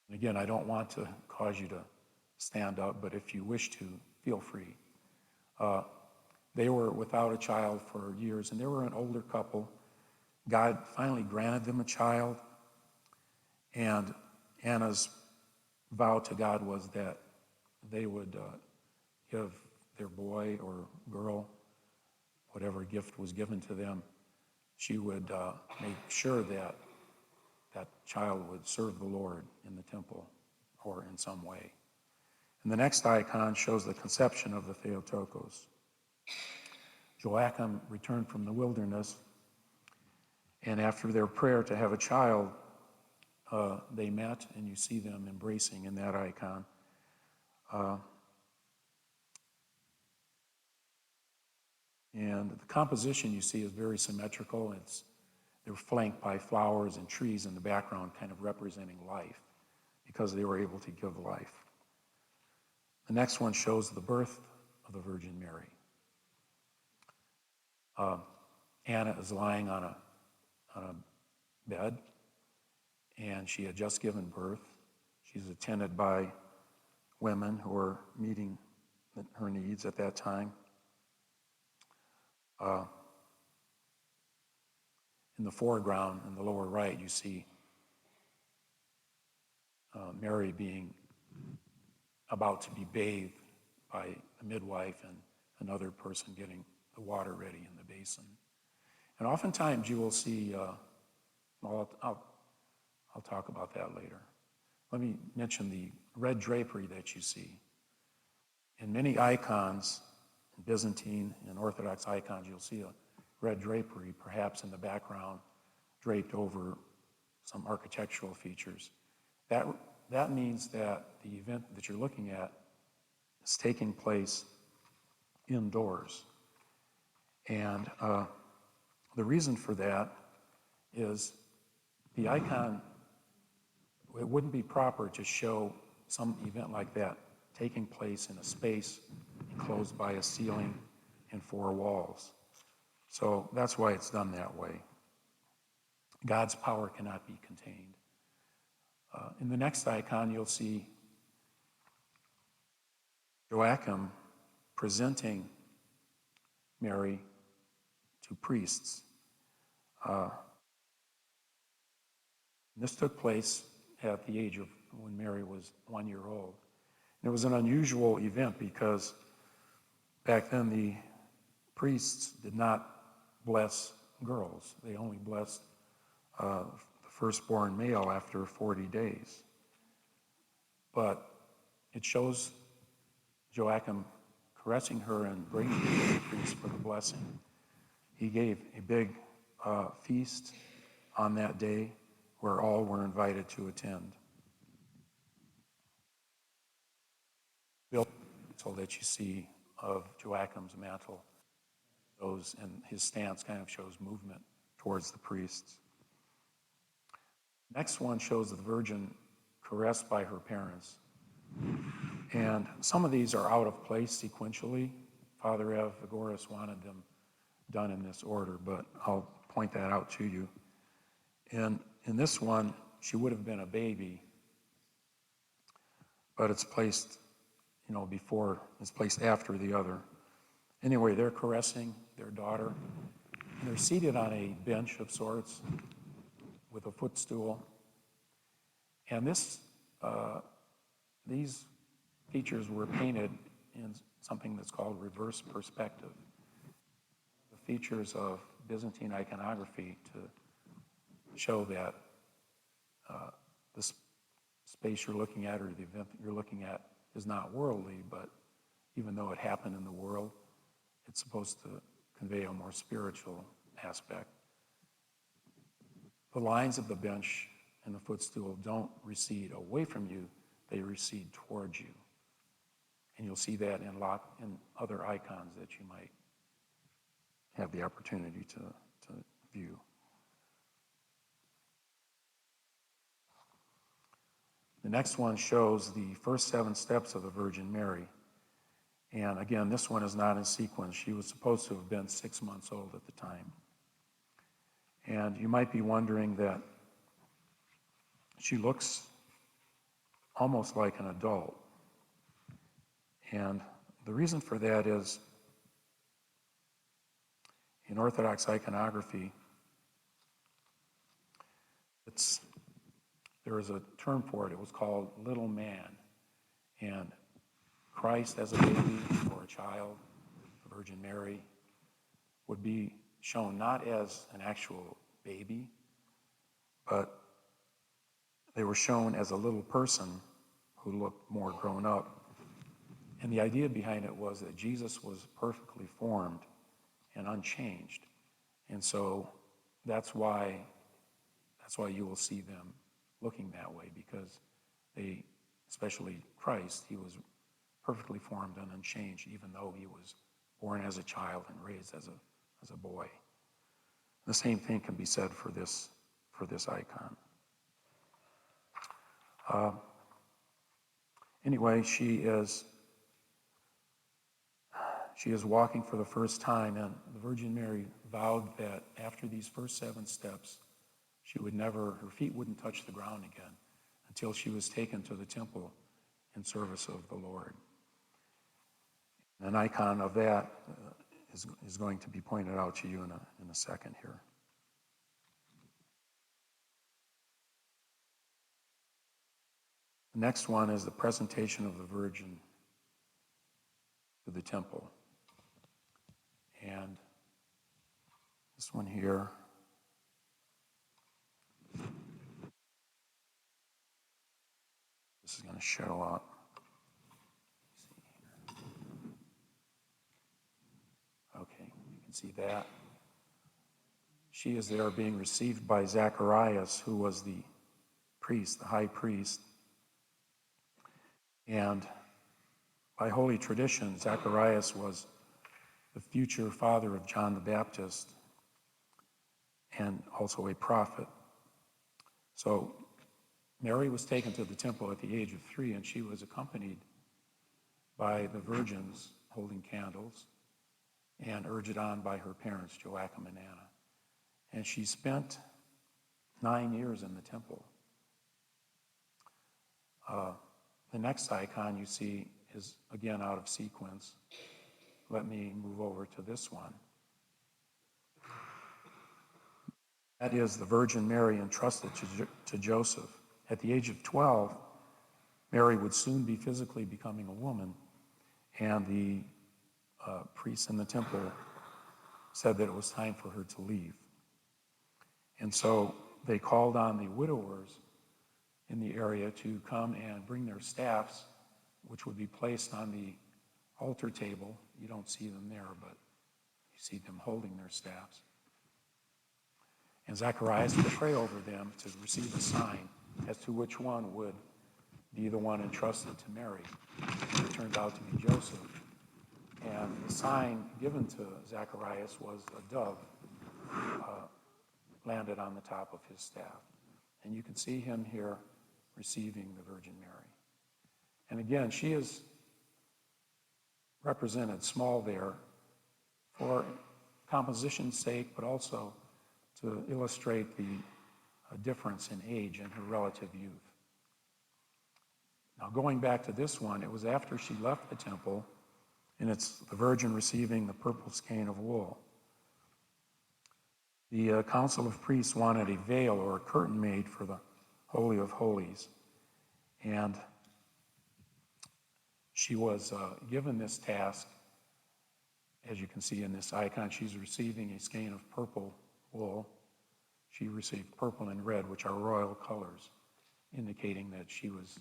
And again, I don't want to cause you to stand up, but if you wish to, feel free. They were without a child for years, and they were an older couple. God finally granted them a child, and Anna's vow to God was that they would give their boy or girl, whatever gift was given to them, she would make sure that that child would serve the Lord in the temple or in some way. And the next icon shows the conception of the Theotokos. Joachim returned from the wilderness, and after their prayer to have a child, they met, and you see them embracing in that icon. And the composition you see is very symmetrical. They're flanked by flowers and trees in the background, kind of representing life, because they were able to give life. The next one shows the birth of the Virgin Mary. Anna is lying on a bed, and she had just given birth. She's attended by women who are meeting her needs at that time. In the foreground, in the lower right, you see Mary being about to be bathed by a midwife and another person getting the water ready in the basin. And oftentimes you will see, I'll talk about that later. Let me mention the red drapery that you see. In many icons, Byzantine and Orthodox icons, you'll see a red drapery, perhaps in the background, draped over some architectural features. That means that the event that you're looking at is taking place indoors. And the reason for that is the icon, it wouldn't be proper to show some event like that taking place in a space enclosed by a ceiling and four walls. So that's why it's done that way. God's power cannot be contained. In the next icon, you'll see Joachim presenting Mary to priests. This took place at the age of when Mary was 1 year old. And it was an unusual event because back then the priests did not bless girls. They only blessed the firstborn male after 40 days. But it shows Joachim caressing her and bringing her to the priest for the blessing. He gave a big feast on that day where all were invited to attend. Built so that you see of Joachim's mantle, and his stance kind of shows movement towards the priests. Next one shows the Virgin caressed by her parents. And some of these are out of place sequentially. Father Ev Vigoris wanted them done in this order, but I'll point that out to you. And in this one, she would have been a baby, but it's placed, it's placed after the other. Anyway, they're caressing their daughter, and they're seated on a bench of sorts with a footstool. And these features were painted in something that's called reverse perspective. The features of Byzantine iconography to show that this space you're looking at or the event that you're looking at is not worldly, but even though it happened in the world, it's supposed to convey a more spiritual aspect. The lines of the bench and the footstool don't recede away from you, they recede towards you. And you'll see that in other icons that you might have the opportunity to view. The next one shows the first 7 steps of the Virgin Mary. And again, this one is not in sequence. She was supposed to have been 6 months old at the time. And you might be wondering that she looks almost like an adult. And the reason for that is in Orthodox iconography, there is a term for it. It was called little man. And Christ as a baby or a child, the Virgin Mary, would be shown not as an actual baby, but they were shown as a little person who looked more grown up. And the idea behind it was that Jesus was perfectly formed and unchanged. And so that's why you will see them looking that way, because they, especially Christ, he was perfectly formed and unchanged, even though he was born as a child and raised as a boy. The same thing can be said for this icon. Anyway, she is walking for the first time, and the Virgin Mary vowed that after these first 7 steps, her feet wouldn't touch the ground again until she was taken to the temple in service of the Lord. An icon of that is going to be pointed out to you in a second here. The next one is the presentation of the Virgin to the temple. And this one here, this is going to show up. Okay, you can see that. She is there being received by Zacharias, who was the priest, the high priest. And by holy tradition, Zacharias was the future father of John the Baptist and also a prophet. So Mary was taken to the temple at the age of 3, and she was accompanied by the virgins holding candles and urged on by her parents, Joachim and Anna. And she spent 9 years in the temple. The next icon you see is, again, out of sequence. Let me move over to this one. That is the Virgin Mary entrusted to Joseph. At the age of 12, Mary would soon be physically becoming a woman, and the priests in the temple said that it was time for her to leave. And so they called on the widowers in the area to come and bring their staffs, which would be placed on the altar table. You don't see them there, but you see them holding their staffs. And Zacharias would pray over them to receive a sign as to which one would be the one entrusted to Mary. It turned out to be Joseph. And the sign given to Zacharias was a dove landed on the top of his staff. And you can see him here receiving the Virgin Mary. And again, she is represented small there for composition's sake, but also to illustrate the difference in age and her relative youth. Now, going back to this one, it was after she left the temple, and it's the Virgin receiving the purple skein of wool. The Council of Priests wanted a veil or a curtain made for the Holy of Holies, and she was given this task. As you can see in this icon, she's receiving a skein of purple wool. She received purple and red, which are royal colors, indicating that she was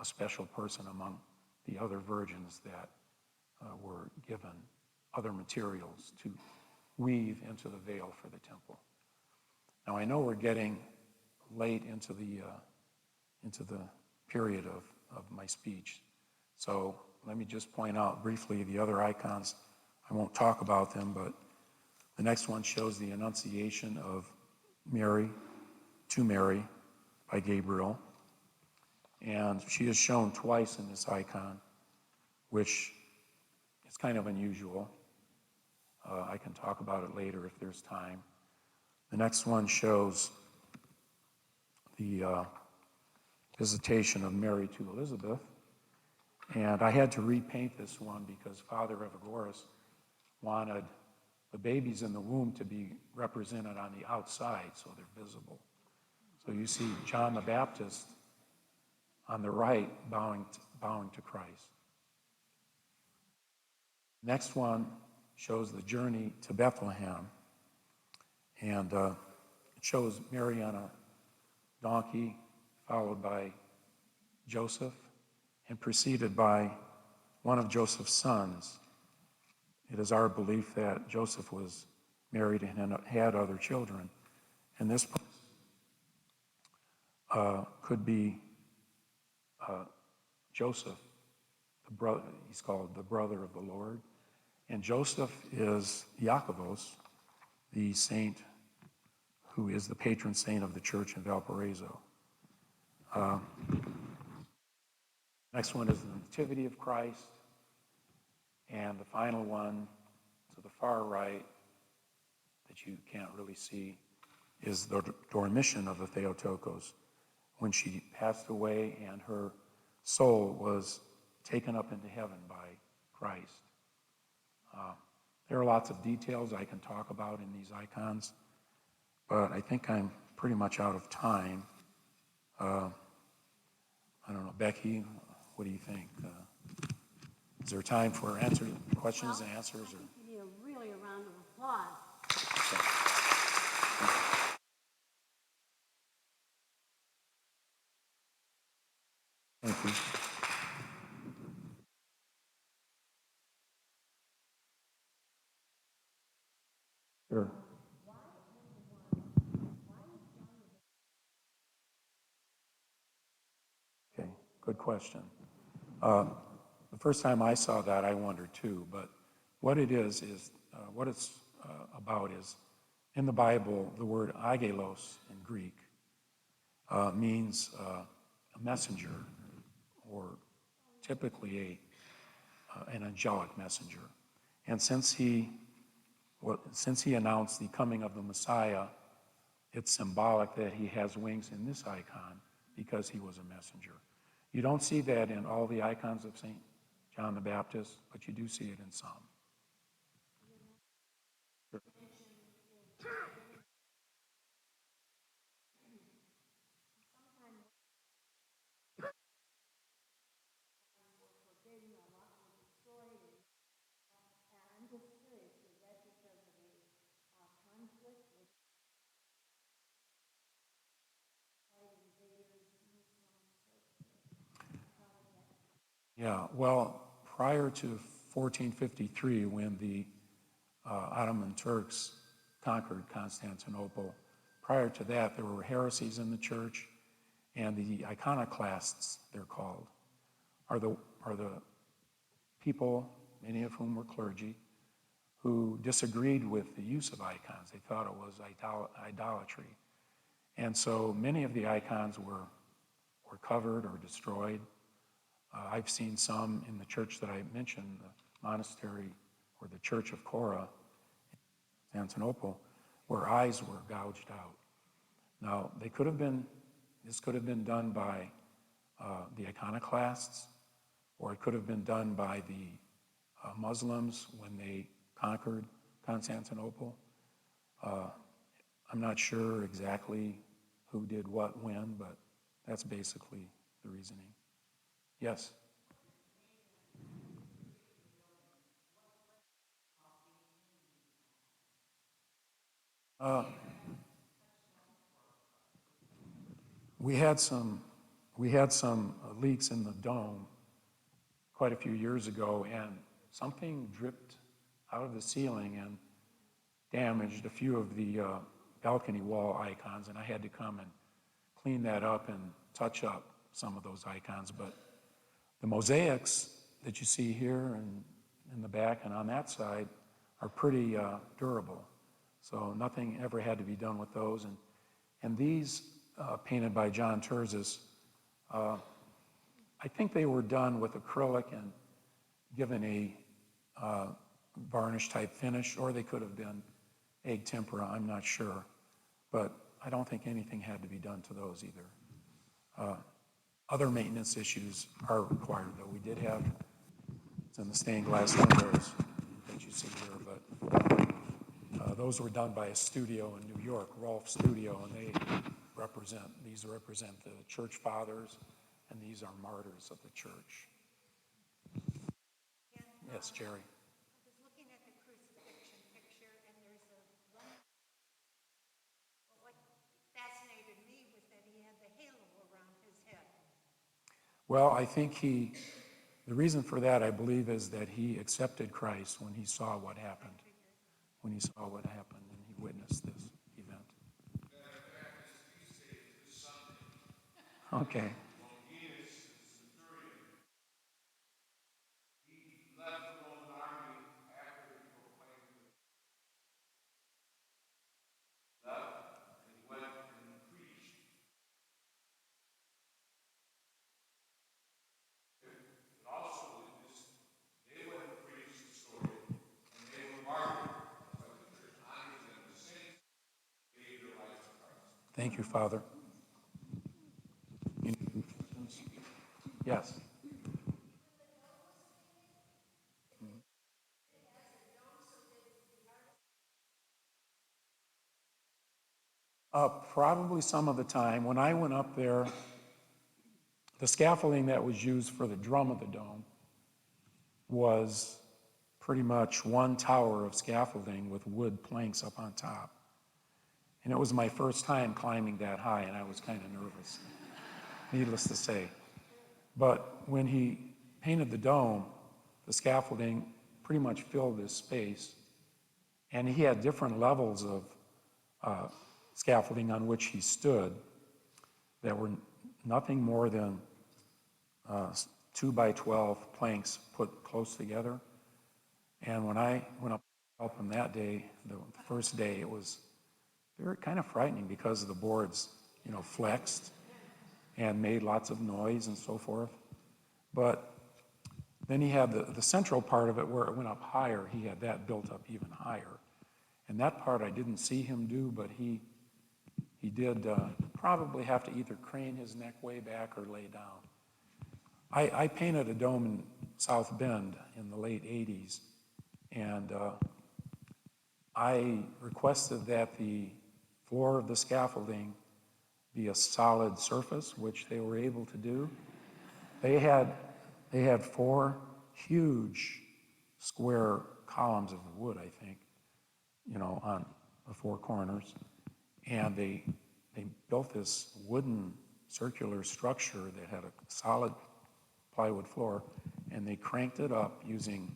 a special person among the other virgins that were given other materials to weave into the veil for the temple. Now, I know we're getting late into the period of my speech, so let me just point out briefly the other icons. I won't talk about them, but the next one shows the Annunciation of Mary to Mary by Gabriel. And she is shown twice in this icon, which is kind of unusual. I can talk about it later if there's time. The next one shows the visitation of Mary to Elizabeth. And I had to repaint this one because Father Evagoras wanted the babies in the womb to be represented on the outside so they're visible. So you see John the Baptist on the right bowing to Christ. Next one shows the journey to Bethlehem. And it shows Mary on a donkey, followed by Joseph, and preceded by one of Joseph's sons. It is our belief that Joseph was married and had other children. And this could be Joseph, the brother. He's called the brother of the Lord. And Joseph is Iakovos, the saint who is the patron saint of the church in Valparaiso. Next one is the Nativity of Christ. And the final one, to the far right, that you can't really see, is the Dormition of the Theotokos, when she passed away and her soul was taken up into heaven by Christ. There are lots of details I can talk about in these icons, but I think I'm pretty much out of time. I don't know, Becky, what do you think? Is there time for questions and answers? Or? You need really a round of applause. Thank you. Sure. Okay, good question. The first time I saw that, I wondered too, but what it is what it's about is, in the Bible, the word agelos in Greek means a messenger, or typically an angelic messenger. And since he announced the coming of the Messiah, it's symbolic that he has wings in this icon because he was a messenger. You don't see that in all the icons of St. John the Baptist, but you do see it in some. Sure. Yeah, well, prior to 1453, when the Ottoman Turks conquered Constantinople, prior to that, there were heresies in the church, and the iconoclasts, they're called, are the people, many of whom were clergy, who disagreed with the use of icons. They thought it was idolatry. And so many of the icons were covered or destroyed. I've seen some in the church that I mentioned, the monastery or the Church of Cora in Constantinople, where eyes were gouged out. Now, this could have been done by the iconoclasts, or it could have been done by the Muslims when they conquered Constantinople. I'm not sure exactly who did what when, but that's basically the reasoning. Yes? We had some leaks in the dome quite a few years ago, and something dripped out of the ceiling and damaged a few of the balcony wall icons, and I had to come and clean that up and touch up some of those icons. But the mosaics that you see here and in the back and on that side are pretty durable. So nothing ever had to be done with those. And these, painted by John Terzis, I think they were done with acrylic and given a varnish type finish, or they could have been egg tempera, I'm not sure. But I don't think anything had to be done to those either. Other maintenance issues are required, though. We did have some stained glass windows that you see here, but those were done by a studio in New York, Rolf Studio, and these represent the church fathers, and these are martyrs of the church. Yes, Jerry. I was looking at the crucifixion picture, and there's what fascinated me was that he had the halo around his head. Well, I think the reason for that, I believe, is that he accepted Christ when he saw what happened, and he witnessed this event. Okay. Thank you, Father. Yes. Probably some of the time. When I went up there, the scaffolding that was used for the drum of the dome was pretty much one tower of scaffolding with wood planks up on top. And it was my first time climbing that high, and I was kind of nervous, needless to say. But when he painted the dome, the scaffolding pretty much filled this space, and he had different levels of scaffolding on which he stood that were nothing more than 2 by 12 planks put close together. And when I went up to help him that day, the first day, it was very kind of frightening because the boards, flexed and made lots of noise and so forth. But then he had the central part of it where it went up higher. He had that built up even higher. And that part I didn't see him do, but he did probably have to either crane his neck way back or lay down. I painted a dome in South Bend in the late 80s, and I requested that the floor of the scaffolding be a solid surface, which they were able to do. They had 4 huge square columns of wood, I think, on the 4 corners, and they built this wooden circular structure that had a solid plywood floor, and they cranked it up using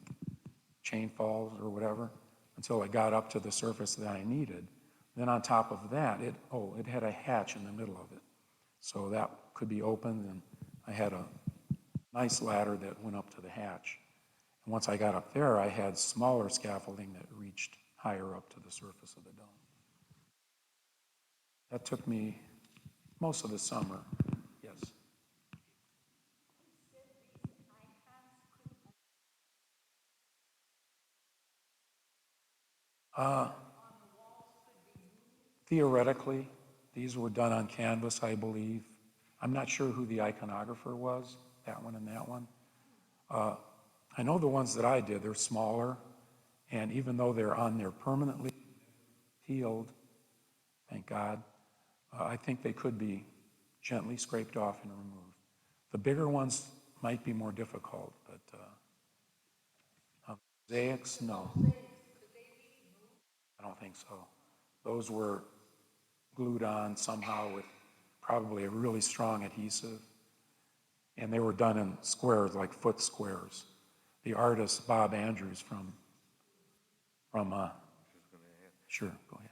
chain falls or whatever until it got up to the surface that I needed. Then on top of that, it had a hatch in the middle of it, so that could be opened, and I had a nice ladder that went up to the hatch. And once I got up there, I had smaller scaffolding that reached higher up to the surface of the dome. That took me most of the summer. Yes. Theoretically, these were done on canvas, I believe. I'm not sure who the iconographer was, that one and that one. I know the ones that I did, they're smaller, and even though they're on there permanently peeled, thank God, I think they could be gently scraped off and removed. The bigger ones might be more difficult, but mosaics, no. I don't think so. Those were glued on somehow with probably a really strong adhesive, and they were done in squares, like foot squares. The artist Bob Andrews from sure, go ahead.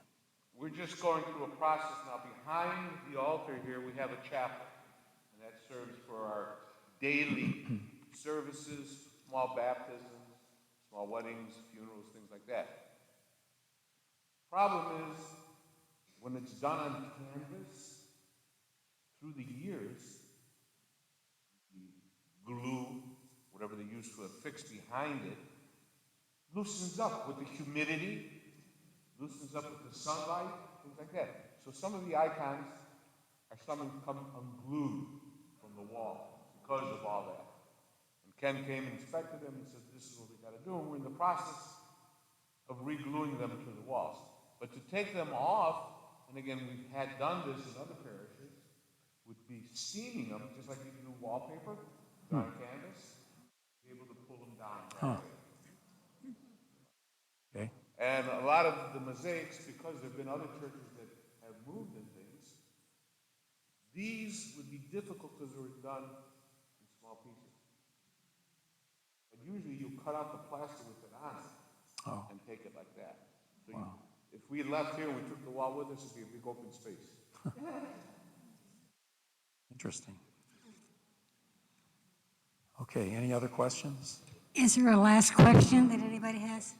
We're just going through a process now. Behind the altar here, we have a chapel, and that serves for our daily services, small baptisms, small weddings, funerals, things like that. Problem is, when it's done on canvas, through the years, the glue, whatever they use to affix behind it, loosens up with the humidity, loosens up with the sunlight, things like that. So some of the icons are some come unglued from the wall because of all that. And Ken came and inspected them and said, this is what we got to do. And we're in the process of re-gluing them to the walls. But to take them off, and again, we've had done this in other parishes, would be seaming them, just like you do wallpaper on canvas, be able to pull them down that way. Okay. And a lot of the mosaics, because there have been other churches that have moved in things, these would be difficult because they were done in small pieces. But usually you cut out the plaster with it on it and take it like that. So if we left here and we took the wall with us, it'd be a big open space. Interesting. Okay, any other questions? Is there a last question that anybody has?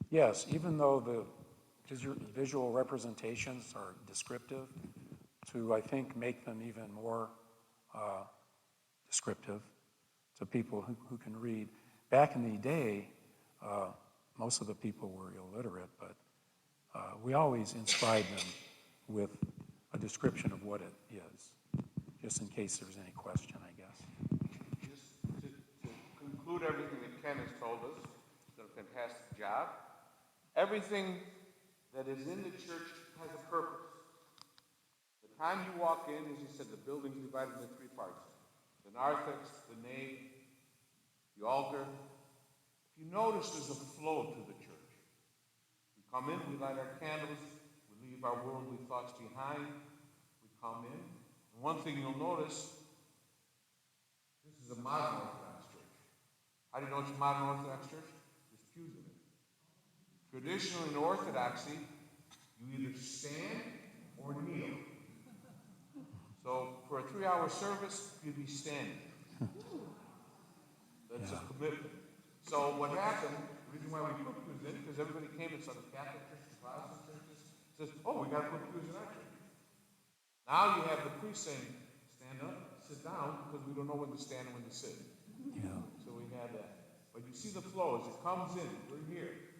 Yes, even though the visual representations are descriptive, to, I think, make them even more descriptive to people who can read. Back in the day, most of the people were illiterate, but we always inscribed them with a description of what it is, just in case there's any question, I guess. Just to conclude everything that Ken has told us, he's done a fantastic job. Everything that is in the church has a purpose. The time you walk in, as he said, the building's divided into three parts. The narthex, the nave, the altar. If you notice, there's a flow to the church. We come in, we light our candles, we leave our worldly thoughts behind, we come in. And one thing you'll notice, this is a modern Orthodox church. How do you know it's a modern Orthodox church? There's pews in it. Traditionally in Orthodoxy, you either stand or kneel. So for a 3-hour service, you'd be standing. That's a commitment. So what happened, the reason why we put pews in, because everybody came and saw the Catholic churches, Protestant churches, says, oh, we got to put pews in our church. Now you have the priest saying, stand up, sit down, because we don't know when to stand and when to sit. Yeah. So we had that. But you see the flow as it comes in, we're here.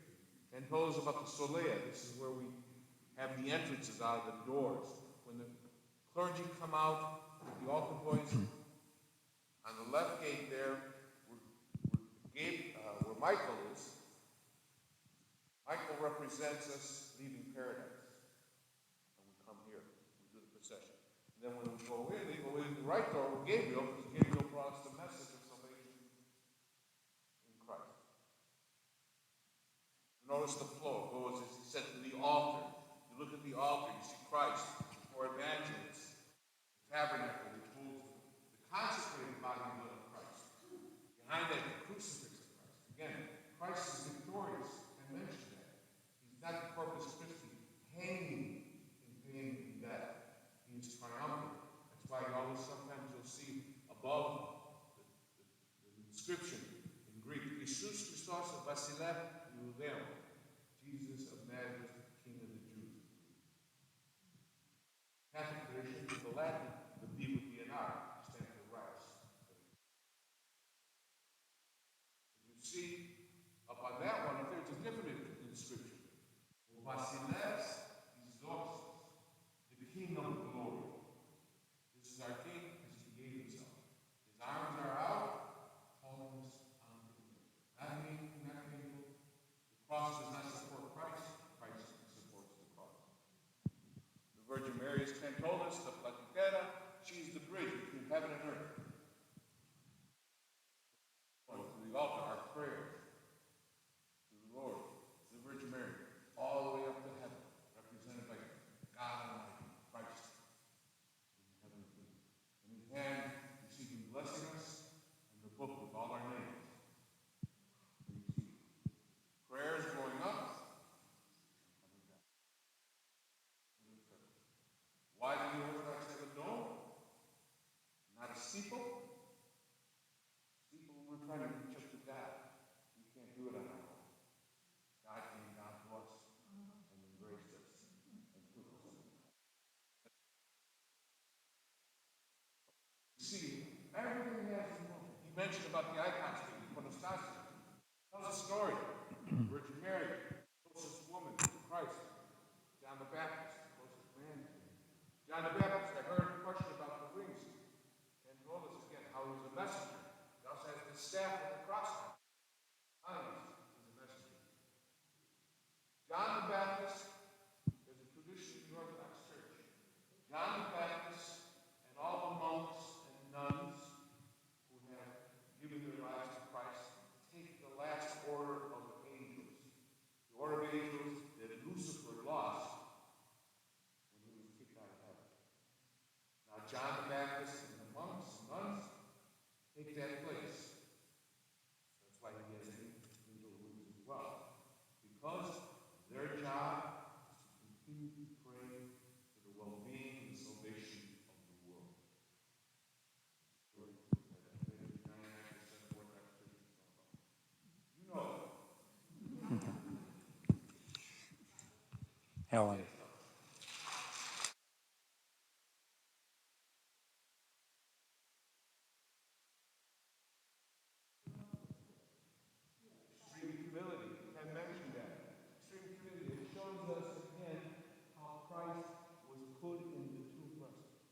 And told us about the solea. This is where we have the entrances out of the doors. When the clergy come out with the altar boys, on the left gate there, where Michael is, Michael represents us leaving paradise. And we come here, we do the procession. And then when we go in the right door with Gabriel, because Gabriel brought us the message of salvation in Christ. Notice the flow. It goes, as he said, to the altar. You look at the altar, you see Christ, the four evangelists, the tabernacle, which holds the consecrated body and blood of Christ. Behind that, the crucifix of Christ. Again, Christ is victorious. I mentioned that. He's not the Corpus Christi hanging in pain and death. He is triumphant. That's why you always sometimes you'll see above the inscription in Greek, Isus Christos Basilev Iudeo. Jesus of Nazareth, King of the Jews. Catholic tradition, with the Latin, the B would be an R, stand for Rex. You see, up on that one, there's a different inscription. Basileus Isos, the King of glory. This is our King as he gave himself. His arms are out, calling us on to him. Not painful, not painful. The cross does not support Christ. Christ supports the cross. The Virgin Mary, as Ken told us, the Platicera, she's the bridge between heaven and earth. Going to the altar, our prayers to the Lord, to the Virgin Mary, all the way up to heaven, represented by God Almighty, Christ, in heaven. And in hand, you see him blessing us in the book with all our names. Prayers going up, coming down. Why do the Orthodox have a dome? Not a steeple? Steeple, we're trying to reach up to God. We can't do it on our own. God came down to us and embraced us and took us in. You see, everything has a moment. He mentioned about the icons, the iconostasi. Tells a story. Virgin Mary, closest woman to Christ. John the Baptist, closest John the Baptist, I heard a question about the wings, and told us again how he was a messenger. He also has the staff with the cross on it. Is a messenger. John the Baptist, there's a tradition in the Orthodox Church. John the Baptist and all the monks and nuns who have given their lives to Christ take the last order of angels. The order of angels that Lucifer lost when he was kicked out of heaven. Now John the Baptist and the monks and nuns take that place. That's why he has angel wings as well. Because their job is to continue to pray for the well-being and salvation of the world. You know it. Helen. Extreme humility. I mentioned that. Extreme humility. It shows us again how Christ was put in the true presence.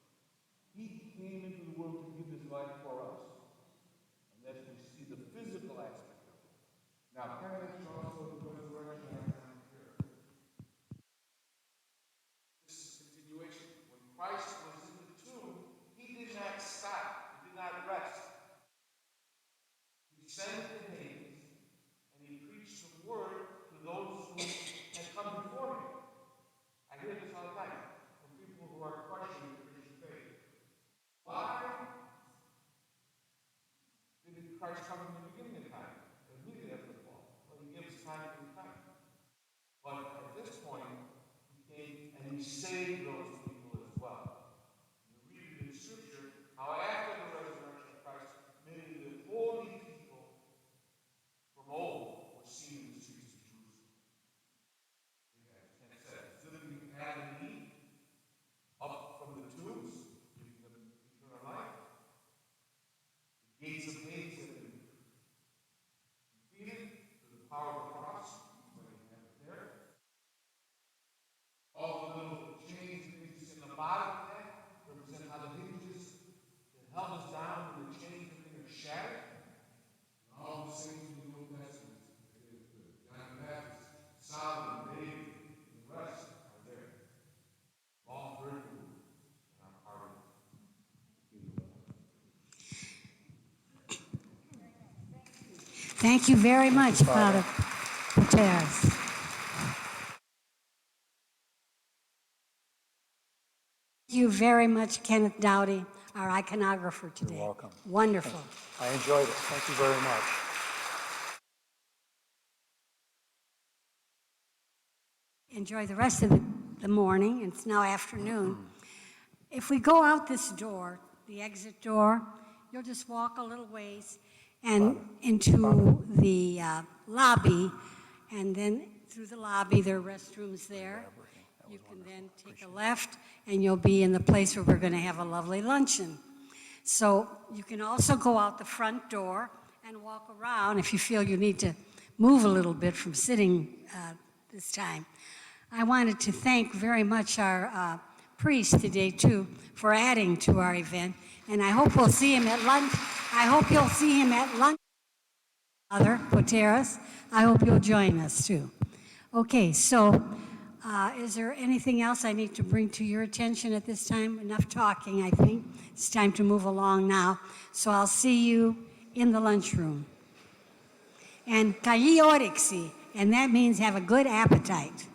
He came into the world to give his life for us. And that's we see the physical aspect of it. Now, can I mention also the resurrection after here? This is a continuation. When Christ was in the tomb, he did not stop. He did not rest. He descended to Hades, and he preached the word to those who had come before him. I hear this all the time from people who are questioning the Christian faith. Why did Christ come in the beginning of time? Immediately after the fall. Well, he gives time and time. But at this point, he came and he saved those people as well. You read it in Scripture how after the resurrection of Christ, many of the holy people from old were seen in the streets of Jerusalem. And said, visiting Adam and Eve up from the tombs, giving them eternal life. The gates of Hades have been defeated through the power of the cross. When we have it there. All the little chains and things in the bottom of that represent how the hinges that held us down and the chains and things are shattered. And all the saints in the Old Testament, John the Baptist, Solomon, David, and the rest are there. All very cool and are part of it. Thank you very much, Father Pateras. Thank you very much, Kenneth Dowdy, our iconographer today. You're welcome. Wonderful. I enjoyed it. Thank you very much. Enjoy the rest of the morning. It's now afternoon. If we go out this door, the exit door, you'll just walk a little ways and into the lobby, and then through the lobby, there are restrooms there. You can then take a left, and you'll be in the place where we're going to have a lovely luncheon. So you can also go out the front door and walk around if you feel you need to move a little bit from sitting this time. I wanted to thank very much our priest today, too, for adding to our event, and I hope we'll see him at lunch. I hope you'll see him at lunch, Father Pateras. I hope you'll join us, too. Okay, so is there anything else I need to bring to your attention at this time? Enough talking, I think. It's time to move along now. So I'll see you in the lunchroom. And kayi oriksi, and that means have a good appetite.